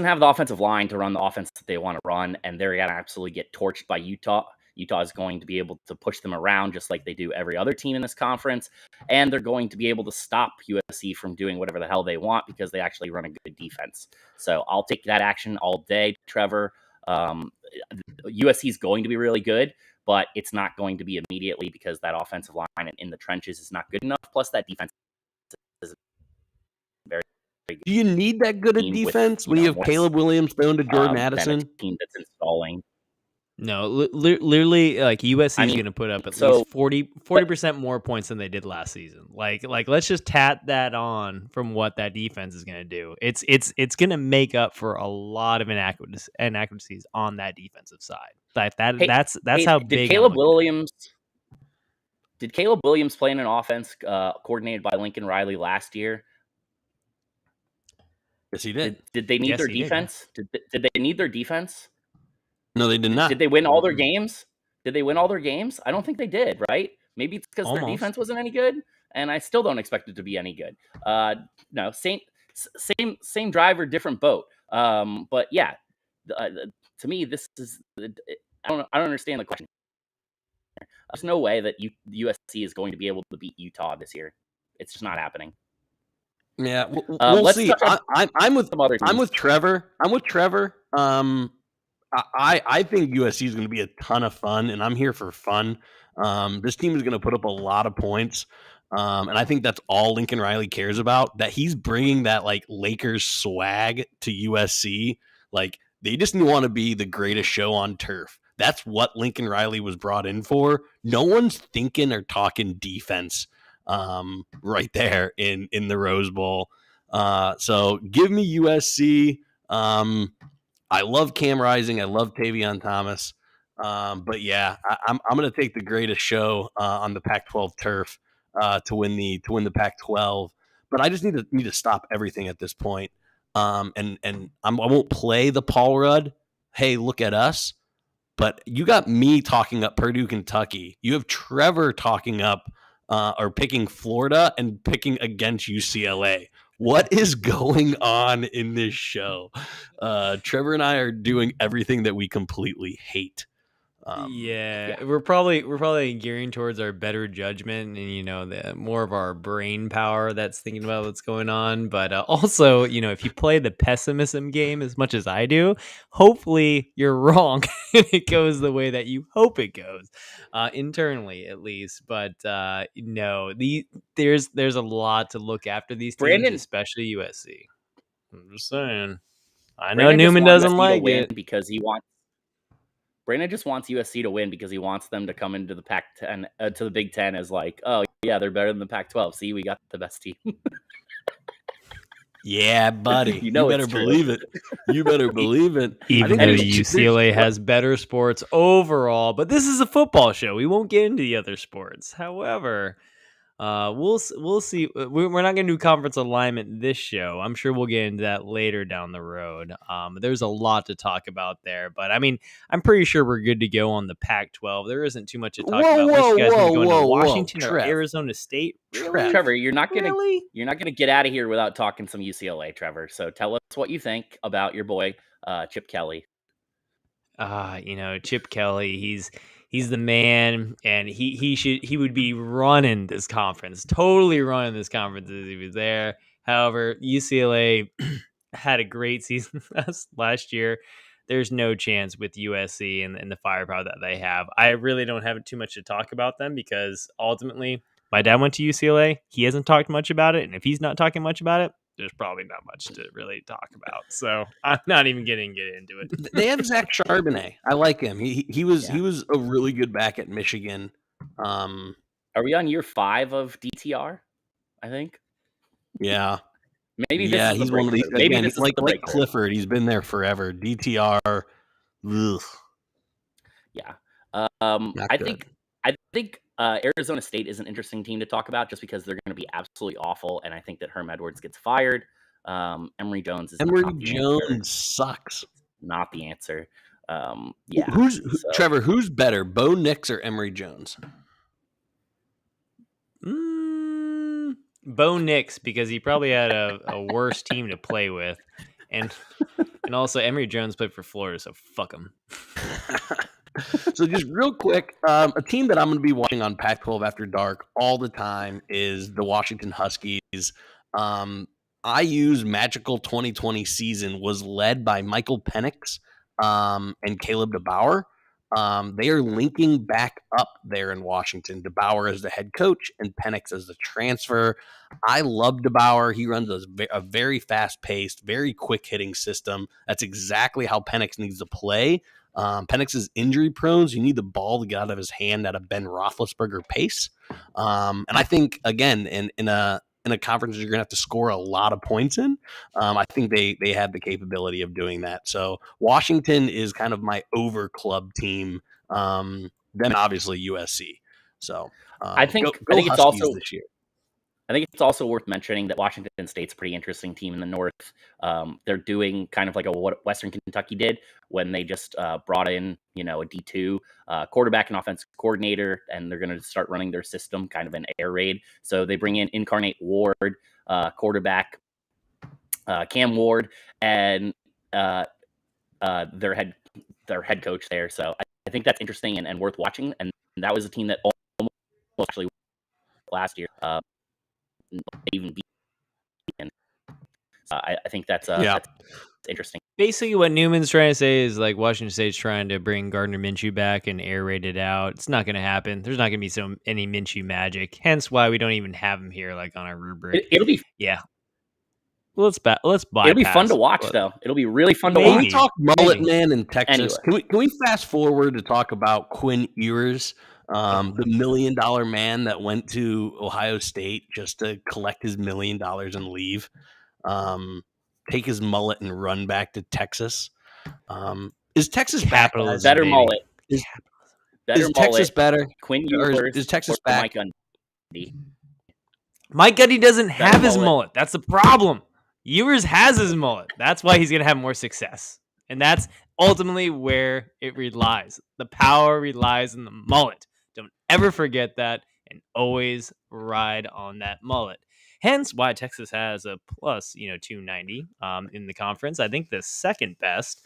have the offensive line to run the offense that they want to run, and they're going to absolutely get torched by Utah. Utah is going to be able to push them around just like they do every other team in this conference, and they're going to be able to stop USC from doing whatever the hell they want because they actually run a good defense. So I'll take that action all day, Trevor. USC is going to be really good, but it's not going to be immediately because that offensive line in the trenches is not good enough. Plus, that defense is very, very good. Do you need that good a defense when you have Caleb Williams thrown to Jordan Addison? A team that's installing. No, literally, USC is going to put up at least 40% more points than they did last season. Let's just tat that on from what that defense is going to do. It's going to make up for a lot of inaccuracies on that defensive side. That's how big. Did Caleb Williams play in an offense coordinated by Lincoln Riley last year? Yes, he did. Did they need their defense? Did they need their defense? No, they did not. Did they win all their games? I don't think they did, right? Maybe it's because their defense wasn't any good, and I still don't expect it to be any good. No, same driver, different boat. But yeah, to me, this is I don't understand the question. There's no way that USC is going to be able to beat Utah this year. It's just not happening. Yeah, we'll see. I'm with Trevor. I think USC is going to be a ton of fun, and I'm here for fun. This team is going to put up a lot of points. And I think that's all Lincoln Riley cares about, that he's bringing that like Lakers swag to USC. Like they just want to be the greatest show on turf. That's what Lincoln Riley was brought in for. No one's thinking or talking defense right there in the Rose Bowl. So give me USC. I love Cam Rising. I love Tavion Thomas. But yeah, I'm going to take the greatest show on the Pac-12 turf to win the Pac-12. But I just need to stop everything at this point. And I won't play the Paul Rudd. Hey, look at us. But you got me talking up Purdue, Kentucky. You have Trevor talking up or picking Florida and picking against UCLA. What is going on in this show? Trevor and I are doing everything that we completely hate. Yeah, we're probably gearing towards our better judgment and the more of our brain power that's thinking about what's going on. But also, if you play the pessimism game as much as I do, hopefully you're wrong and it goes the way that you hope it goes, internally at least. But no, there's a lot to look after these teams, Brandon, especially USC. I'm just saying. I know Brandon Newman doesn't like win it. because he wants. Brandon just wants USC to win because he wants them to come into the Pac-10 to the Big Ten as like, oh yeah, they're better than the Pac-12. See, we got the best team. Yeah, buddy. You know better it's true. believe it. You better believe it. Even though UCLA has better sports overall, but this is a football show. We won't get into the other sports. However, we'll see. We're not going to do conference alignment this show. I'm sure we'll get into that later down the road. There's a lot to talk about there, but I mean, I'm pretty sure we're good to go on the Pac-12. There isn't too much to talk about. Unless you guys want to go into Washington or Arizona State. Really? Trevor, you're not gonna get out of here without talking some UCLA, Trevor. So tell us what you think about your boy Chip Kelly. Chip Kelly, he's the man, and he would be running this conference, totally running this conference if he was there. However, UCLA had a great season last year. There's no chance with USC and the firepower that they have. I really don't have too much to talk about them because ultimately my dad went to UCLA. He hasn't talked much about it, and if he's not talking much about it, there's probably not much to really talk about. So I'm not even getting get into it. They have Zach Charbonnet. I like him. He was a really good back at Michigan. Are we on year 5 of DTR? I think. Yeah. Maybe he's one of these. Again, he's like Clifford. He's been there forever. DTR. Ugh. Yeah. I think Arizona State is an interesting team to talk about just because they're going to be absolutely awful, and I think that Herm Edwards gets fired. Emory Jones sucks. Not the answer. Trevor? Who's better, Bo Nix or Emory Jones? Bo Nix, because he probably had a worse team to play with, and also Emory Jones played for Florida, so fuck him. So just real quick, a team that I'm going to be watching on Pac-12 After Dark all the time is the Washington Huskies. IU's magical 2020 season was led by Michael Penix and Caleb DeBauer. They are linking back up there in Washington. DeBauer as the head coach and Penix as the transfer. I love DeBauer. He runs a very fast-paced, very quick-hitting system. That's exactly how Penix needs to play. Penix is injury prone, so you need the ball to get out of his hand at a Ben Roethlisberger pace. And I think, again, in a conference you're going to have to score a lot of points in, I think they have the capability of doing that. So Washington is kind of my over club team. Then obviously USC. So I think Huskies it's also this year. I think it's also worth mentioning that Washington State's a pretty interesting team in the North. They're doing kind of like what Western Kentucky did when they just brought in, a D2 quarterback and offensive coordinator, and they're going to start running their system kind of an air raid. So they bring in Incarnate Ward, quarterback, Cam Ward, and their head coach there. So I think that's interesting and worth watching. And that was a team that almost actually last year. Even beat. I think that's interesting. Basically, what Newman's trying to say is like Washington State's trying to bring Gardner Minshew back and air raid it out. It's not going to happen. There's not going to be any Minshew magic. Hence why we don't even have him here, like on our rubric. It'll be yeah. Let's bypass. It'll be fun to watch, though. It'll be really fun to Can watch. we talk mullet man in Texas? Anyway. Can we fast forward to talk about Quinn Ewers, the $1 million man that went to Ohio State just to collect his $1 million and leave, take his mullet and run back to Texas? Is Texas back? Better baby. mullet. Is mullet. Texas better? Quinn Ewers is Texas or back? Mike Gundy? Mike Gundy doesn't have his mullet. mullet. That's the problem. Ewers has his mullet. That's why he's going to have more success. And that's ultimately where it relies. The power relies in the mullet. Don't ever forget that and always ride on that mullet. Hence why Texas has a plus, 290 in the conference. I think the second best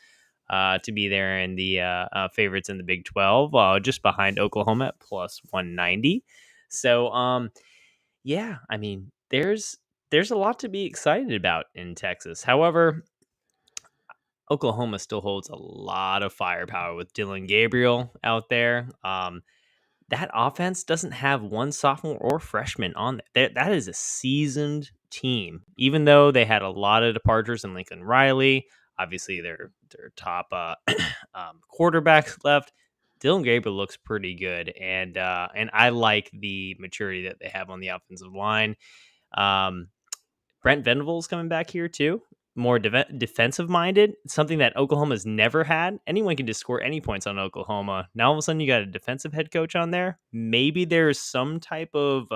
to be there in the favorites in the Big 12, just behind Oklahoma at plus 190. So, yeah, I mean, there's a lot to be excited about in Texas. However, Oklahoma still holds a lot of firepower with Dylan Gabriel out there. That offense doesn't have one sophomore or freshman on there. That is a seasoned team, even though they had a lot of departures in Lincoln Riley. Obviously, their top quarterback left. Dylan Gabriel looks pretty good, and I like the maturity that they have on the offensive line. Brent Venables coming back here too, more defensive minded, something that Oklahoma's never had. Anyone can just score any points on Oklahoma. Now all of a sudden you got a defensive head coach on there. Maybe there's some type of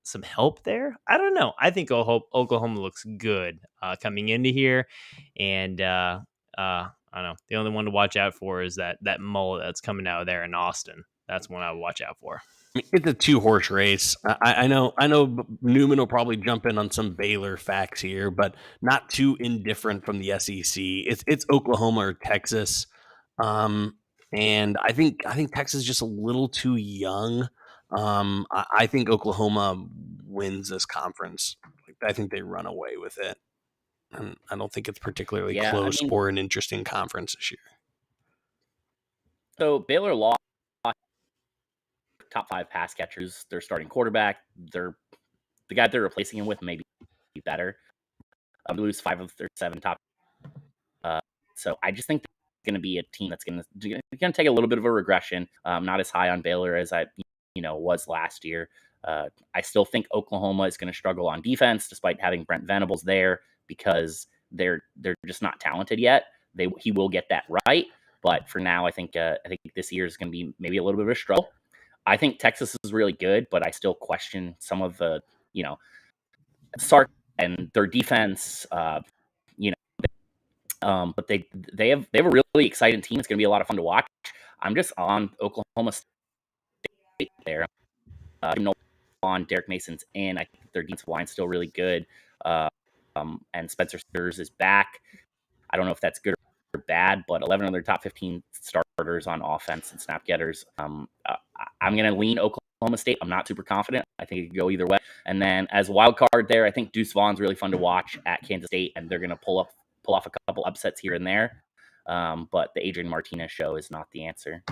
some help there. I don't know. I think Oklahoma looks good coming into here, and I don't know. The only one to watch out for is that mullet that's coming out of there in Austin. That's one I would watch out for. It's a 2-horse race. I know Newman will probably jump in on some Baylor facts here, but not too indifferent from the SEC. It's Oklahoma or Texas, and I think Texas is just a little too young. I think Oklahoma wins this conference. I think they run away with it, and I don't think it's particularly close or an interesting conference this year. So Baylor lost top 5 pass catchers. Their starting quarterback, the guy they're replacing him with may be better. They lose 5 of their 7 top. So I just think they're going to be a team that's going to take a little bit of a regression. Not as high on Baylor as I was last year. I still think Oklahoma is going to struggle on defense, despite having Brent Venables there, because they're just not talented yet. He will get that right, but for now, I think this year is going to be maybe a little bit of a struggle. I think Texas is really good, but I still question some of the, Sark and their defense. But they have a really exciting team. It's going to be a lot of fun to watch. I'm just on Oklahoma State there. On Derek Mason's in. I think their defensive line's still really good. And Spencer Steers is back. I don't know if that's good or bad, but 11 of their top 15 starters on offense and snap getters. I'm going to lean Oklahoma State. I'm not super confident. I think it could go either way. And then as a wild card there, I think Deuce Vaughn's really fun to watch at Kansas State, and they're going to pull off a couple upsets here and there. But the Adrian Martinez show is not the answer.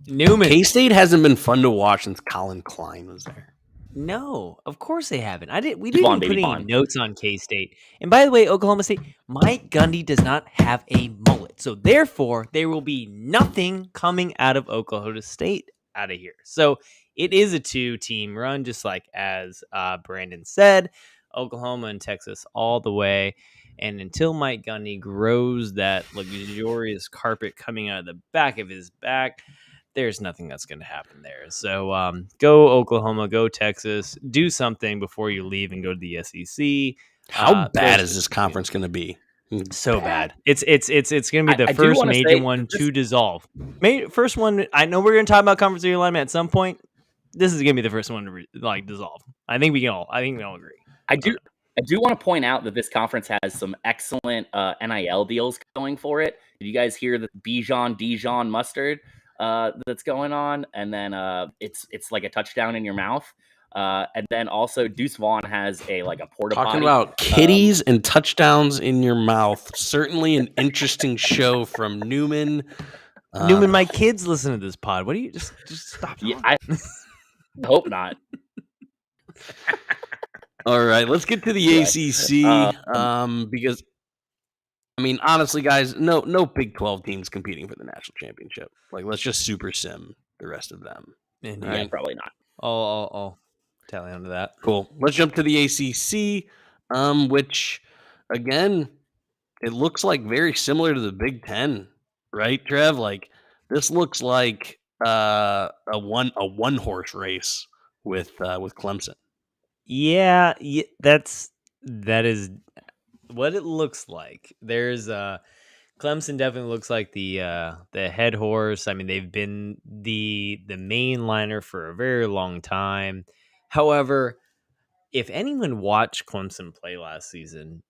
Newman. K-State hasn't been fun to watch since Colin Klein was there. No, of course they haven't. We didn't put any notes on K-State. And by the way, Oklahoma State, Mike Gundy does not have a mullet. So therefore, there will be nothing coming out of Oklahoma State out of here. So it is a 2-team run, just like as Brandon said, Oklahoma and Texas all the way. And until Mike Gundy grows that luxurious carpet coming out of the back of his back, there's nothing that's going to happen there. So go Oklahoma, go Texas, do something before you leave and go to the SEC. How bad is this conference going to be? So bad. It's going to be the first major one to dissolve. First one. I know we're going to talk about conference realignment at some point. This is going to be the first one to dissolve. I think we all agree. I do want to point out that this conference has some excellent NIL deals going for it. Did you guys hear the Dijon mustard that's going on? And then it's like a touchdown in your mouth. And then also Deuce Vaughn has a porta Talking potty. about kitties and touchdowns in your mouth. Certainly an interesting show from Newman. Newman, my kids listen to this pod. What do you just stop Yeah, talking? I hope not. All right, let's get to the Anyway, ACC because I mean, honestly, guys, no Big 12 teams competing for the national championship. Like, let's just super sim the rest of them. And yeah, Right? probably not. I'll tally onto that. Cool. Let's jump to the ACC, which again, it looks like very similar to the Big 10, right, Trev? Like, this looks like a one horse race with Clemson. Yeah, that is what it looks like. There's Clemson definitely looks like the head horse. I mean, they've been the main liner for a very long time. However, if anyone watched Clemson play last season,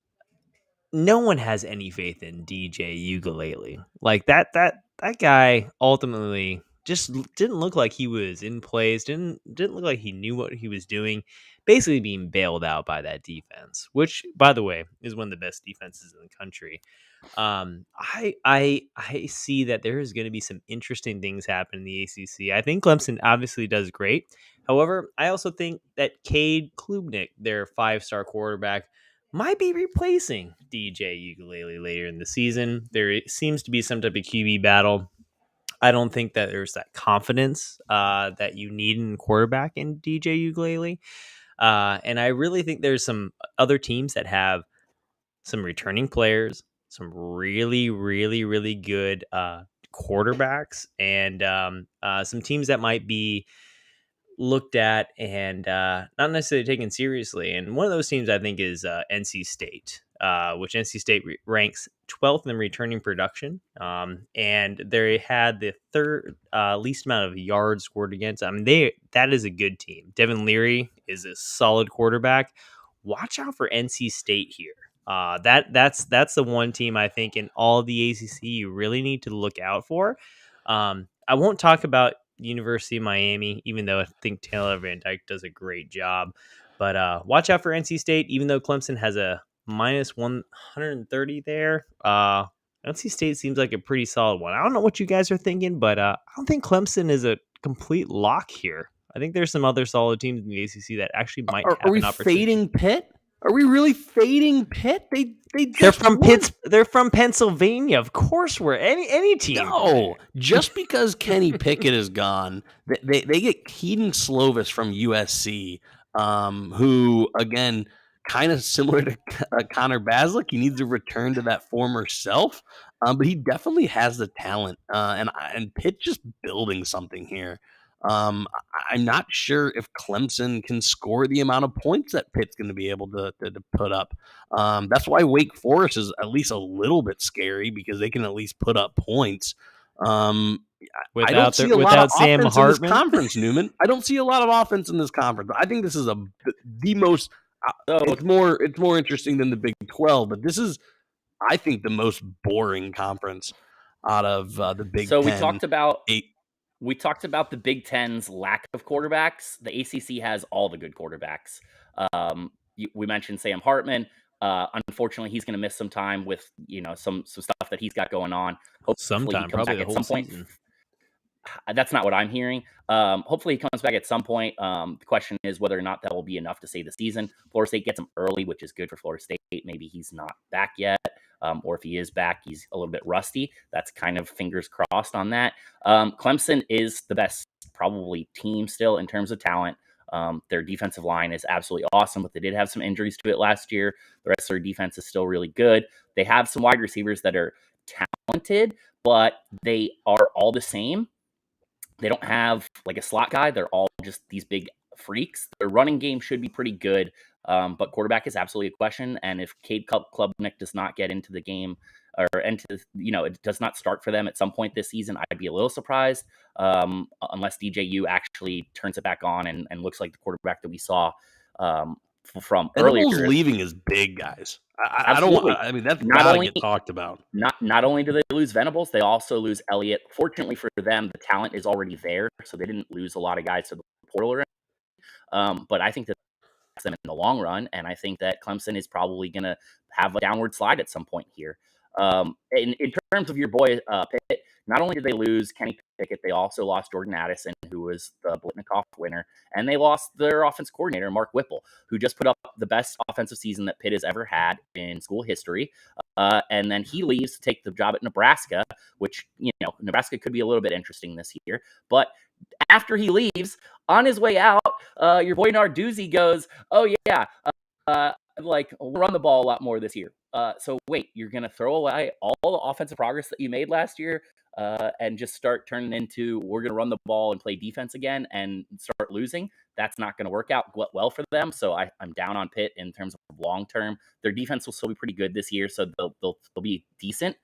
no one has any faith in DJ Ukulele. Like that guy ultimately just didn't look like he was in plays, didn't look like he knew what he was doing, basically being bailed out by that defense, which by the way is one of the best defenses in the country. I see that there is going to be some interesting things happen in the ACC. I think Clemson obviously does great. However, I also think that Cade Klubnik, their 5-star quarterback, might be replacing DJ Ukulele later in the season. There seems to be some type of QB battle. I don't think that there's that confidence that you need in quarterback in DJ Ukulele. And I really think there's some other teams that have some returning players, some really, really, really good quarterbacks, and some teams that might be looked at and not necessarily taken seriously. And one of those teams I think is NC State, which NC State ranks 12th in returning production. And they had the third least amount of yards scored against. I mean, that is a good team. Devin Leary is a solid quarterback. Watch out for NC State here. That's the one team I think in all the ACC you really need to look out for. I won't talk about University of Miami, even though I think Taylor Van Dyke does a great job. But watch out for NC State, even though Clemson has a minus 130 there. NC State seems like a pretty solid one. I don't know what you guys are thinking, but I don't think Clemson is a complete lock here. I think there's some other solid teams in the ACC that actually might have Are we an opportunity. fading Pitt? Are we really fading Pitt? They're Just from They're from Pennsylvania. Of course, we're any team. No, just because Kenny Pickett is gone, they get Keaton Slovis from USC, who again, kind of similar to Connor Baslick. He needs to return to that former self, but he definitely has the talent, and Pitt just building something here. I'm not sure if Clemson can score the amount of points that Pitt's going to be able to put up. That's why Wake Forest is at least a little bit scary because they can at least put up points. I don't see a lot of Sam offense Hartman in this conference, Newman. I don't see a lot of offense in this conference. I think this is the most. It's more interesting than the Big 12, but this is, I think, the most boring conference out of the Big 10. So we talked about the Big Ten's lack of quarterbacks. The ACC has all the good quarterbacks. We mentioned Sam Hartman. Unfortunately, he's going to miss some time with some stuff that he's got going on. Hopefully, he comes back at some point. That's not what I'm hearing. Hopefully, he comes back at some point. The question is whether or not that will be enough to save the season. Florida State gets him early, which is good for Florida State. Maybe he's not back yet. Or if he is back, he's a little bit rusty. That's kind of fingers crossed on that. Clemson is the best probably team still in terms of talent. Their defensive line is absolutely awesome, but they did have some injuries to it last year. The rest of their defense is still really good. They have some wide receivers that are talented, but they are all the same. They don't have like a slot guy. They're all just these big freaks. Their running game should be pretty good. But quarterback is absolutely a question. And if Cade Klubnik does not get into the game or it does not start for them at some point this season, I'd be a little surprised unless DJU actually turns it back on and looks like the quarterback that we saw from earlier. Venables leaving is big, guys. I don't want. I mean, that's got to get talked about. Not only do they lose Venables, they also lose Elliott. Fortunately for them, the talent is already there, so they didn't lose a lot of guys to the portal. But I think that them in the long run, and I think that Clemson is probably going to have a downward slide at some point here. In terms of your boy Pitt, not only did they lose Kenny Pickett, they also lost Jordan Addison, who was the Blitnikoff winner, and they lost their offense coordinator, Mark Whipple, who just put up the best offensive season that Pitt has ever had in school history. And then he leaves to take the job at Nebraska, which, Nebraska could be a little bit interesting this year. But after he leaves, on his way out, your boy Narduzzi goes, "Oh yeah, we'll run the ball a lot more this year." So wait, you're gonna throw away all the offensive progress that you made last year, and just start turning into we're gonna run the ball and play defense again and start losing? That's not gonna work out well for them. So I'm down on Pitt in terms of long term. Their defense will still be pretty good this year, so they'll be decent.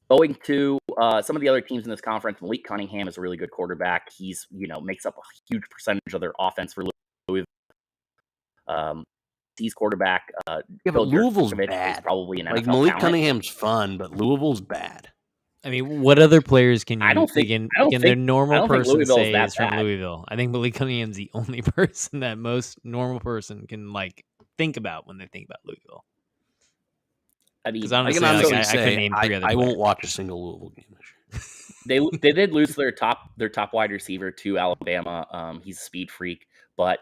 Going to some of the other teams in this conference, Malik Cunningham is a really good quarterback. He's, makes up a huge percentage of their offense for Louisville. He's quarterback. Yeah, but Louisville's bad. Is probably an NFL Malik talent. Cunningham's fun, but Louisville's bad. I mean, what other players can I don't think the normal person say is from Louisville? I think Malik Cunningham's the only person that most normal person can think about when they think about Louisville. I mean, honestly, I couldn't name three other I players. won't watch a single Louisville game this year. They did lose their top wide receiver to Alabama. He's a speed freak, but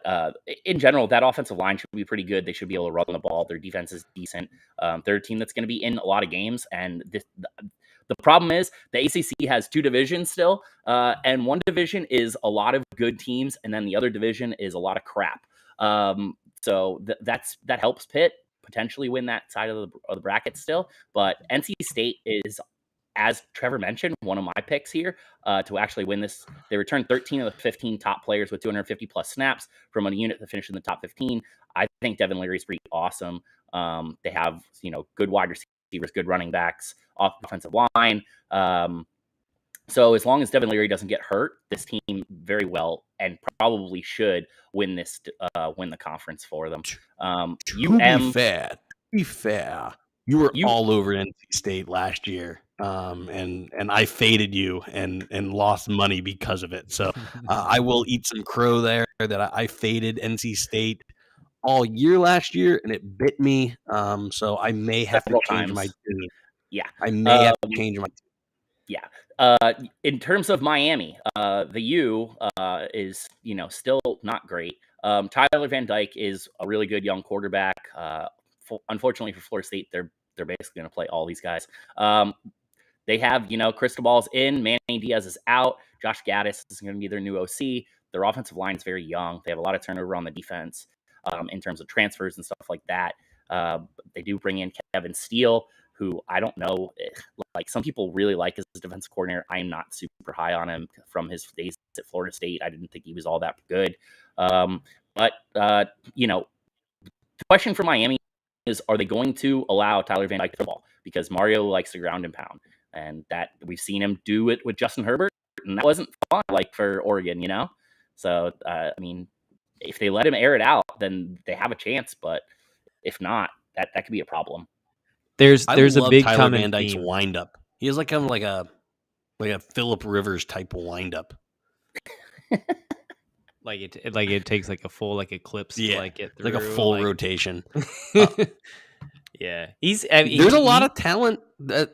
in general, that offensive line should be pretty good. They should be able to run the ball. Their defense is decent. They're a team that's going to be in a lot of games, and the problem is the ACC has two divisions still, and one division is a lot of good teams, and then the other division is a lot of crap. So that helps Pitt potentially win that side of the bracket still. But NC State is, as Trevor mentioned, one of my picks here to actually win this. They returned 13 of the 15 top players with 250 plus snaps from a unit that finished in the top 15. I think Devin Leary is pretty awesome. They have, good wide receivers, good running backs, offensive line. So as long as Devin Leary doesn't get hurt, this team very well and probably should win the conference for them. Be fair. You were all over NC State last year, and I faded you and lost money because of it. So I will eat some crow there that I faded NC State all year last year, and it bit me. So I may have to change my tune. Yeah, I may have to change my tune. Yeah. In terms of Miami, the U is, still not great. Tyler Van Dyke is a really good young quarterback. Unfortunately for Florida State, they're basically going to play all these guys. They have, Cristobal's in, Manny Diaz is out, Josh Gaddis is going to be their new OC. Their offensive line is very young. They have a lot of turnover on the defense in terms of transfers and stuff like that. They do bring in Kevin Steele, who I don't know, some people really like as a defensive coordinator. I am not super high on him from his days at Florida State. I didn't think he was all that good. But the question for Miami is, are they going to allow Tyler Van Dyke to throw the ball? Because Mario likes to ground and pound, and that we've seen him do it with Justin Herbert, and that wasn't fun, for Oregon, So, if they let him air it out, then they have a chance, but if not, that could be a problem. There's a big Tyler common Van Dyke's theme. wind up. He has kind of like a Phillip Rivers type of wind up. it takes a full eclipse to get through, a full rotation. Yeah, there's a lot of talent.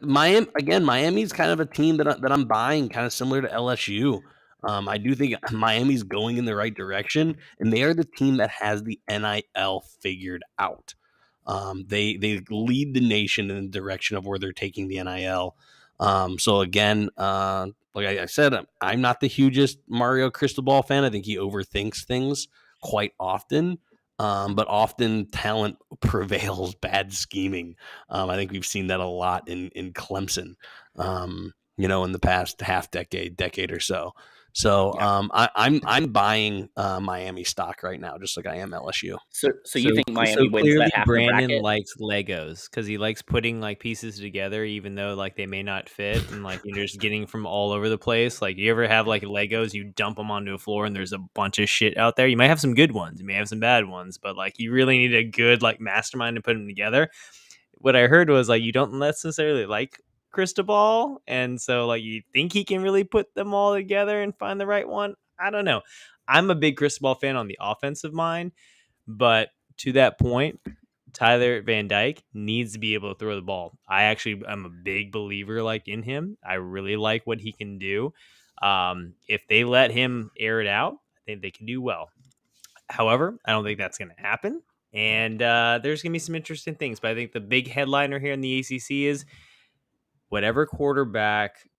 Miami's kind of a team that I'm buying, kind of similar to LSU. I do think Miami's going in the right direction, and they are the team that has the NIL figured out. They lead the nation in the direction of where they're taking the NIL. So again, like I said, I'm not the hugest Mario Cristobal fan. I think he overthinks things quite often. But often talent prevails bad scheming. I think we've seen that a lot in Clemson, in the past decade or so. So I'm buying Miami stock right now, just like I am LSU. So you think Miami wins clearly that half Brandon bracket? likes Legos because he likes putting pieces together, even though they may not fit, and you're just getting from all over the place. You ever have Legos, you dump them onto a floor and there's a bunch of shit out there. You might have some good ones, you may have some bad ones, but you really need a good mastermind to put them together. What I heard was you don't necessarily like Cristobal, and so you think he can really put them all together and find the right one. I don't know. I'm a big crystal ball fan on the offensive mind, but to that point, Tyler Van Dyke needs to be able to throw the ball. I'm a big believer in him. I really like what he can do. If they let him air it out, I think they can do well. However, I don't think that's going to happen. And there's going to be some interesting things. But I think the big headliner here in the ACC is whatever quarterback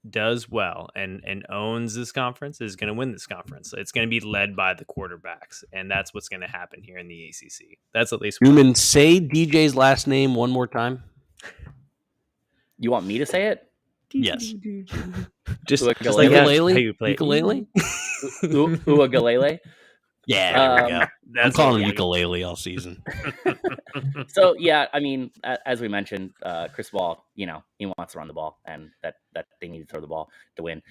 does well and owns this conference is going to win this conference. It's going to be led by the quarterbacks, and that's what's going to happen here in the ACC. That's at least. Newman, say DJ's last name one more time. You want me to say it? Yes. Just like ukulele? how you play ukulele? Ukulele? Yeah, there we go. I'm calling him it. ukulele all season. So, yeah, I mean, as we mentioned, Chris Ball, he wants to run the ball, and that they need to throw the ball to win.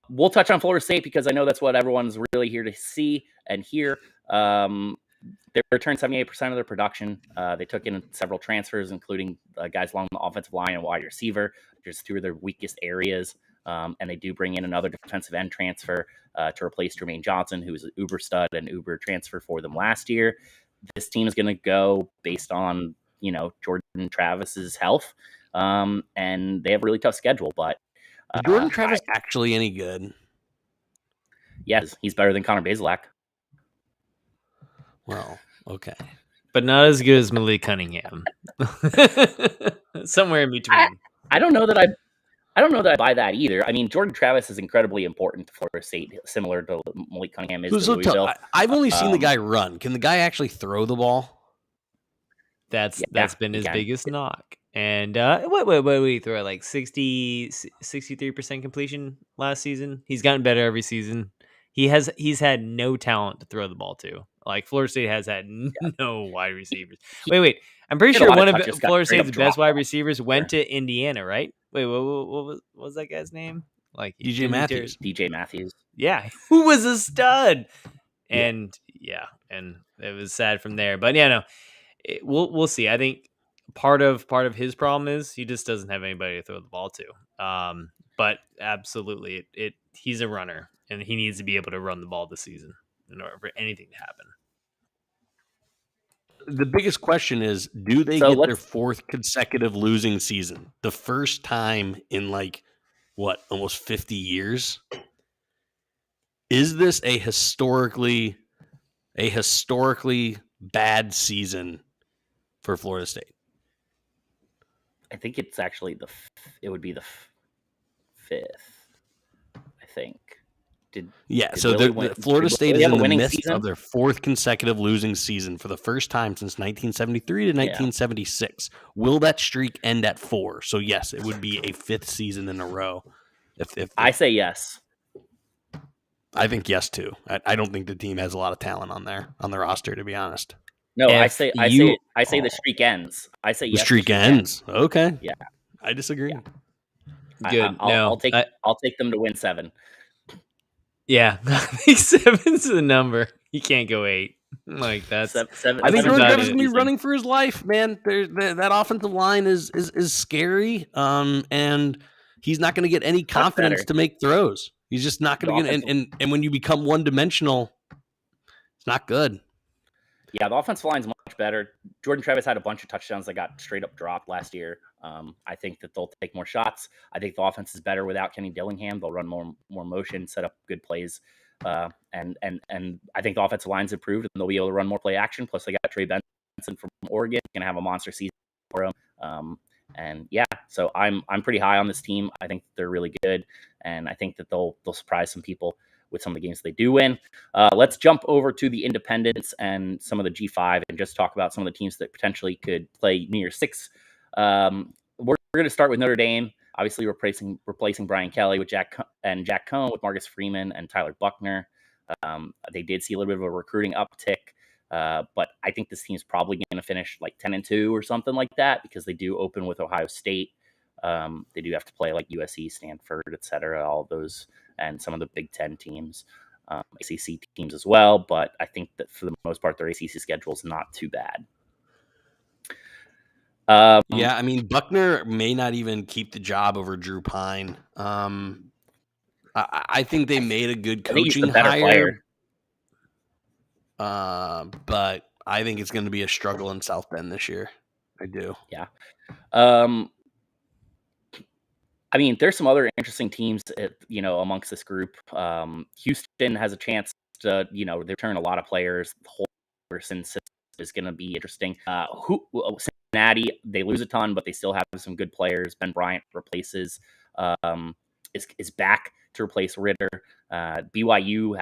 We'll touch on Florida State because I know that's what everyone's really here to see and hear. They returned 78% of their production. They took in several transfers, including guys along the offensive line and wide receiver, just two of their weakest areas. And they do bring in another defensive end transfer to replace Jermaine Johnson, who was an uber stud and uber transfer for them last year. This team is going to go based on, Jordan Travis's health. And they have a really tough schedule. But is Jordan Travis actually any good? Yes, he's better than Connor Bazelak. Well, okay. But not as good as Malik Cunningham. Somewhere in between. I don't know that I buy that either. I mean, Jordan Travis is incredibly important to Florida State, similar to Malik Cunningham is to Louisville. I've only seen the guy run. Can the guy actually throw the ball? That's been his biggest knock. And what throw like 63% completion last season? He's gotten better every season. He's had no talent to throw the ball to. Like Florida State has had no wide receivers. Wait. I'm pretty sure one of Florida State's best wide receivers went to Indiana, right? Wait, what was that guy's name? Like DJ Matthews. DJ Matthews. Yeah, who was a stud. And and it was sad from there. But we'll see. I think part of his problem is he just doesn't have anybody to throw the ball to. But absolutely, he's a runner, and he needs to be able to run the ball this season in order for anything to happen. The biggest question is, do they get their fourth consecutive losing season? The first time in almost 50 years? Is this a historically bad season for Florida State? I think it's actually it would be the fifth, I think. So Florida State is in the midst of their fourth consecutive losing season for the first time since 1973 to 1976. Will that streak end at 4? So yes, it would be a fifth season in a row. If I say yes. I think yes too. I don't think the team has a lot of talent on their roster, to be honest. No, I say the streak ends. I say yes. The streak ends. Okay. Yeah. I disagree. Yeah. Good. I'll take them to win 7. Yeah, I think 7's the number. You can't go 8. Like that's 7. I think Jordan Travis is gonna be running for his life, man. That offensive line is scary. And he's not going to get any confidence to make throws. He's just not going to get. And when you become one dimensional, it's not good. Yeah, the offensive line's much better. Jordan Travis had a bunch of touchdowns that got straight up dropped last year. I think that they'll take more shots. I think the offense is better without Kenny Dillingham. They'll run more motion, set up good plays. And I think the offensive line's improved, and they'll be able to run more play action. Plus, they got Trey Benson from Oregon, going to have a monster season for him. So I'm pretty high on this team. I think they're really good, and I think that they'll surprise some people with some of the games they do win. Let's jump over to the independents and some of the G5 and just talk about some of the teams that potentially could play New Year's 6. We're going to start with Notre Dame, obviously replacing Brian Kelly with Jack Cohn with Marcus Freeman and Tyler Buckner. They did see a little bit of a recruiting uptick, but I think this team's probably going to finish like 10-2 or something like that because they do open with Ohio State. They do have to play like USC, Stanford, etc., all of those, and some of the Big Ten teams, ACC teams as well. But I think that for the most part, their ACC schedule is not too bad. Buckner may not even keep the job over Drew Pine. I think they made a good I think he's the coaching better hire. player. But I think it's going to be a struggle in South Bend this year. I do. Yeah. I mean, there's some other interesting teams, amongst this group. Houston has a chance to, they return a lot of players. The whole person is going to be interesting. Cincinnati, they lose a ton, but they still have some good players. Ben Bryant replaces, is back to replace Ritter. BYU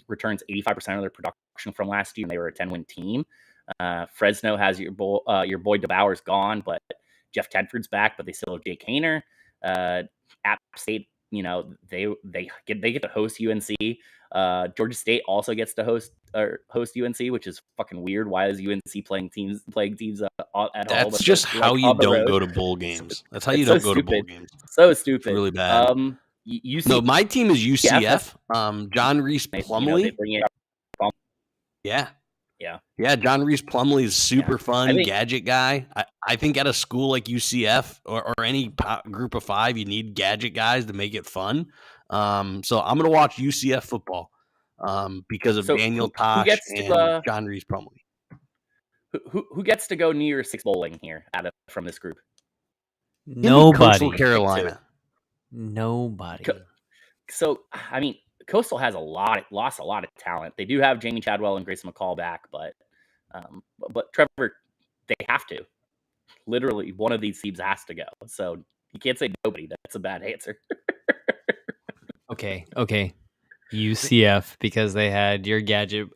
returns 85% of their production from last year, and they were a 10-win team. Fresno has your boy DeBauer's gone, but Jeff Tedford's back, but they still have Jake Haener. App State, they get to host UNC. Georgia State also gets to host UNC, which is fucking weird. Why is UNC playing teams at home? That's just how you don't go to bowl games. That's how you don't go to bowl games. So stupid. It's really bad. No, my team is UCF. John Reese Plumlee. Yeah, John Reese Plumlee is super fun, gadget guy. I think at a school like UCF or any group of five, you need gadget guys to make it fun. So I'm going to watch UCF football because of Daniel Tosh and John Reese Plumlee. Who gets to go New Year's Six bowling here from this group? Nobody. Coastal Carolina. Nobody. So, I mean, Coastal has lost a lot of talent. They do have Jamie Chadwell and Grayson McCall back, but Trevor, they have to. Literally, one of these teams has to go. So you can't say nobody. That's a bad answer. Okay. UCF, because they had your gadget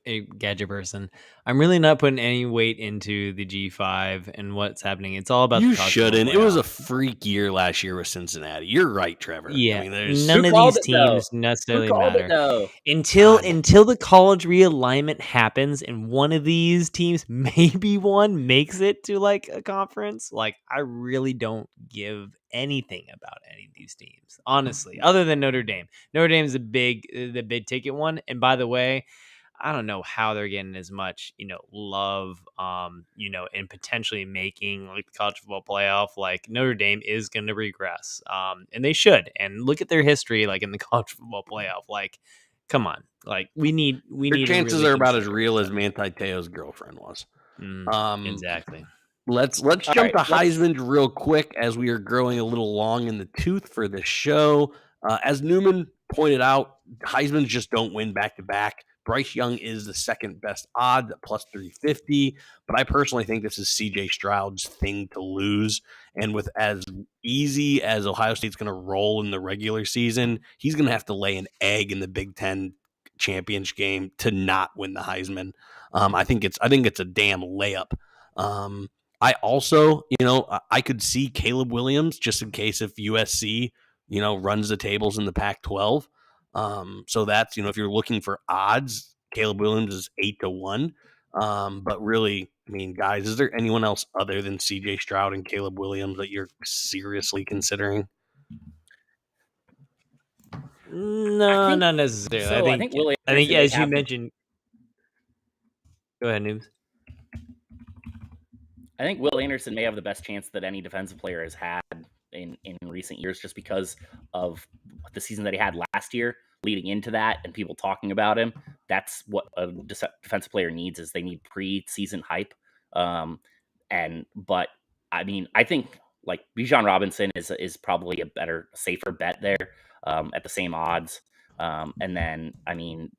person. I'm really not putting any weight into the G5 and what's happening. It's all about you shouldn't. It was a freak year last year with Cincinnati. You're right, Trevor. Yeah, I mean, none of these teams necessarily matter until the college realignment happens, and one of these teams, maybe one, makes it to like a conference. Like, I really don't give anything about any of these teams, honestly, other than Notre Dame. Notre Dame is the big ticket one, and by the way, I don't know how they're getting as much, love, and potentially making like the college football playoff. Like, Notre Dame is going to regress, and they should. And look at their history, like in the college football playoff. Like, come on, like we need. Their chances are about as real as Manti Te'o's girlfriend was. Exactly. Let's jump to Heisman real quick as we are growing a little long in the tooth for this show. As Newman pointed out, Heismans just don't win back to back. Bryce Young is the second best odds at plus 350, but I personally think this is CJ Stroud's thing to lose. And with as easy as Ohio State's going to roll in the regular season, he's going to have to lay an egg in the Big Ten championship game to not win the Heisman. I think it's a damn layup. I also, I could see Caleb Williams just in case if USC, runs the tables in the Pac-12. So that's, if you're looking for odds, Caleb Williams is 8-1. But really, I mean, guys, is there anyone else other than CJ Stroud and Caleb Williams that you're seriously considering? No, not necessarily. So I think as you mentioned, go ahead, Noobs. I think Will Anderson may have the best chance that any defensive player has had in recent years, just because of the season that he had last year leading into that and people talking about him. That's what a defensive player needs, is they need pre-season hype. But I mean, I think like Bijan Robinson is probably a safer bet there at the same odds. And then, I mean,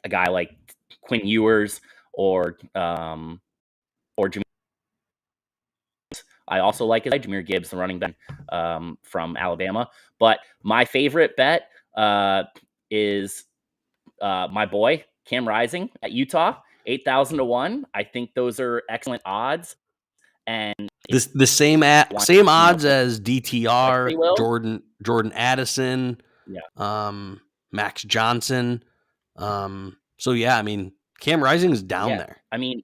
a guy like Quinn Ewers or Jameer. I also like Jameer Gibbs, the running back from Alabama. But my favorite bet is my boy Cam Rising at Utah, 8,000-1. I think those are excellent odds. And the same odds as DTR, Jordan Addison, Max Johnson. So yeah, I mean, Cam Rising is down there. I mean,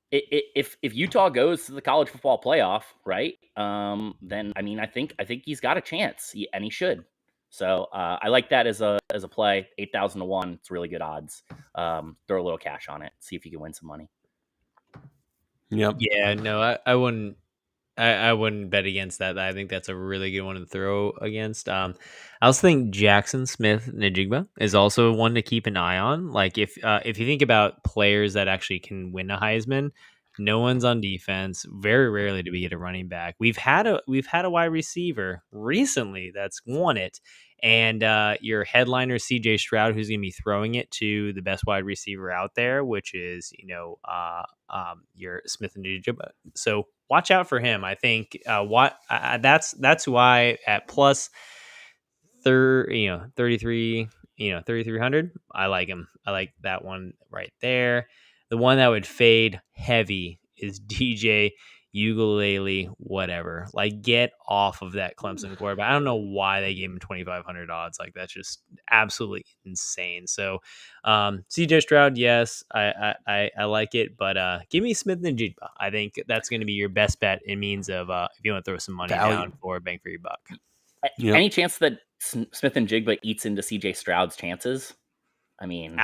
if Utah goes to the college football playoff, right? Then I mean, I think he's got a chance, and he should. So I like that as a play, 8,000-1. It's really good odds. Throw a little cash on it, see if you can win some money. Yep. Yeah, no, I wouldn't I wouldn't bet against that. I think that's a really good one to throw against. I also think Jackson Smith Najigba is also one to keep an eye on. Like if you think about players that actually can win a Heisman, no one's on defense. Very rarely do we get a running back. We've had a wide receiver recently that's won it, and your headliner CJ Stroud, who's going to be throwing it to the best wide receiver out there, which is your Smith and Najigba. So watch out for him. I think that's why at plus 33, 3,300. I like him. I like that one right there. The one that would fade heavy is DJ Ukulele, whatever. Like, get off of that Clemson quarterback. I don't know why they gave him 2,500 odds. Like, that's just absolutely insane. So, CJ Stroud, yes, I like it, but give me Smith and Jigba. I think that's going to be your best bet in means of if you want to throw some money down for bang for your buck. Yep. Any chance that Smith and Jigba eats into CJ Stroud's chances? I mean,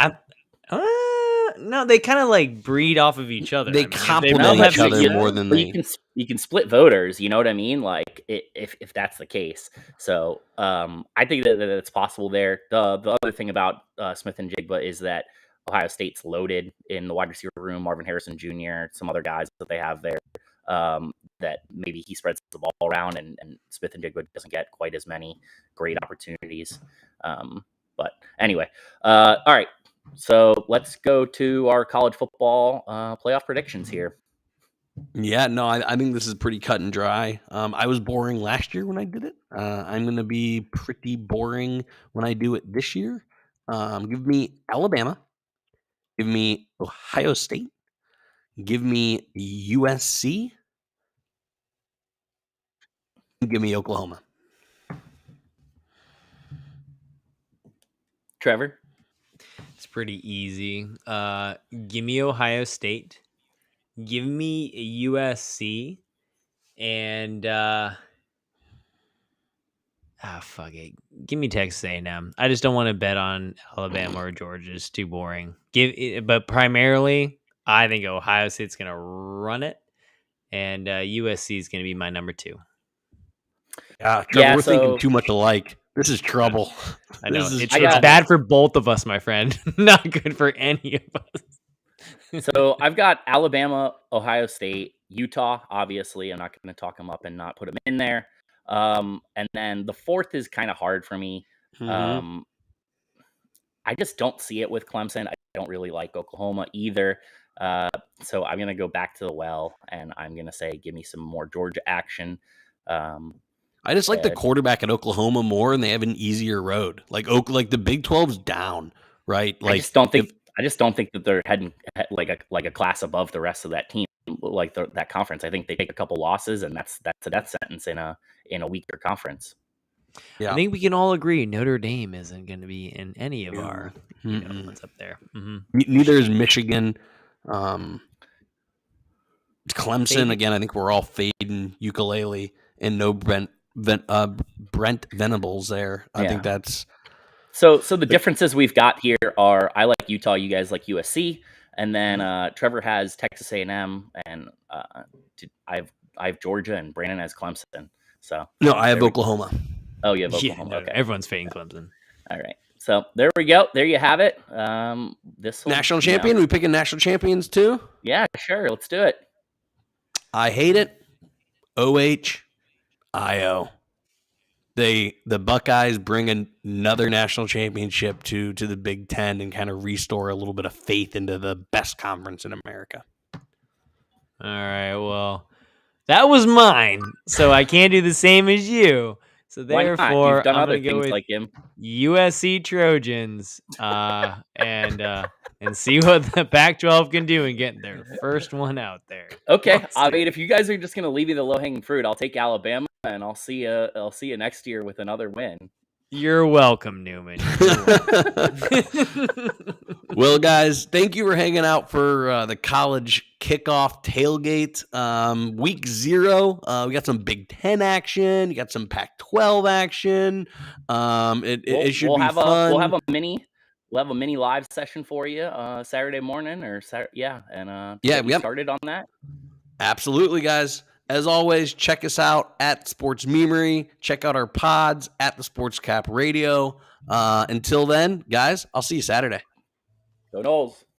no, they kind of like breed off of each other. They complement each other more than they. You can split voters. You know what I mean? Like if that's the case. So I think that it's possible there. The other thing about Smith and Jigba is that Ohio State's loaded in the wide receiver room. Marvin Harrison Jr., some other guys that they have there. That maybe he spreads the ball around and Smith and Jigba doesn't get quite as many great opportunities. But anyway, all right. So let's go to our college football playoff predictions here. Yeah, no, I think this is pretty cut and dry. I was boring last year when I did it. I'm going to be pretty boring when I do it this year. Give me Alabama. Give me Ohio State. Give me USC. Give me Oklahoma. Trevor? It's pretty easy. Give me Ohio State. Give me USC. And fuck it. Give me Texas A&M. I just don't want to bet on Alabama or Georgia. It's too boring. But primarily, I think Ohio State's going to run it, and USC is going to be my number 2. Yeah, Trevor, we're thinking too much alike. This is trouble. I know. It's bad for both of us, my friend. Not good for any of us. So I've got Alabama, Ohio State, Utah, obviously. I'm not going to talk them up and not put them in there. And then the fourth is kind of hard for me. Mm-hmm. I just don't see it with Clemson. I don't really like Oklahoma either. So I'm going to go back to the well, and I'm going to say give me some more Georgia action. I just like the quarterback at Oklahoma more, and they have an easier road. Like the Big 12's down, right? Like I just don't think that they're heading like a class above the rest of that team, like that conference. I think they take a couple losses, and that's a death sentence in a weaker conference. Yeah, I think we can all agree Notre Dame isn't going to be in any of our ones up there. Mm-hmm. Neither is Michigan. Clemson again. I think we're all fading Ukulele and no Brent Venables there. I think that's. So the differences we've got here are I like Utah, you guys like USC, and then Trevor has Texas A&M, and I have Georgia, and Brandon has Clemson. So no, I have Oklahoma. Oh, you have Oklahoma. Yeah, okay, everyone's fading Clemson. All right, so there we go. There you have it. This national champion. We picking national champions too. Yeah, sure. Let's do it. I hate it. OHIO. The Buckeyes bring another national championship to the Big Ten and kind of restore a little bit of faith into the best conference in America. All right, well, that was mine, so I can't do the same as you. So therefore, I'm going to go with like him. USC Trojans and see what the Pac-12 can do and get their first one out there. Okay, I mean, if you guys are just going to leave me the low-hanging fruit, I'll take Alabama, and I'll see you next year with another win. You're welcome, Newman. Well, guys, thank you for hanging out for the college kickoff tailgate. Week 0, we got some Big Ten action. You got some Pac-12 action. It should be fun. We'll have a mini live session for you Saturday morning and we started on that. Absolutely, guys. As always, check us out at Sports Memery. Check out our pods at the Sports Cap Radio. Until then, guys, I'll see you Saturday. Go Noles.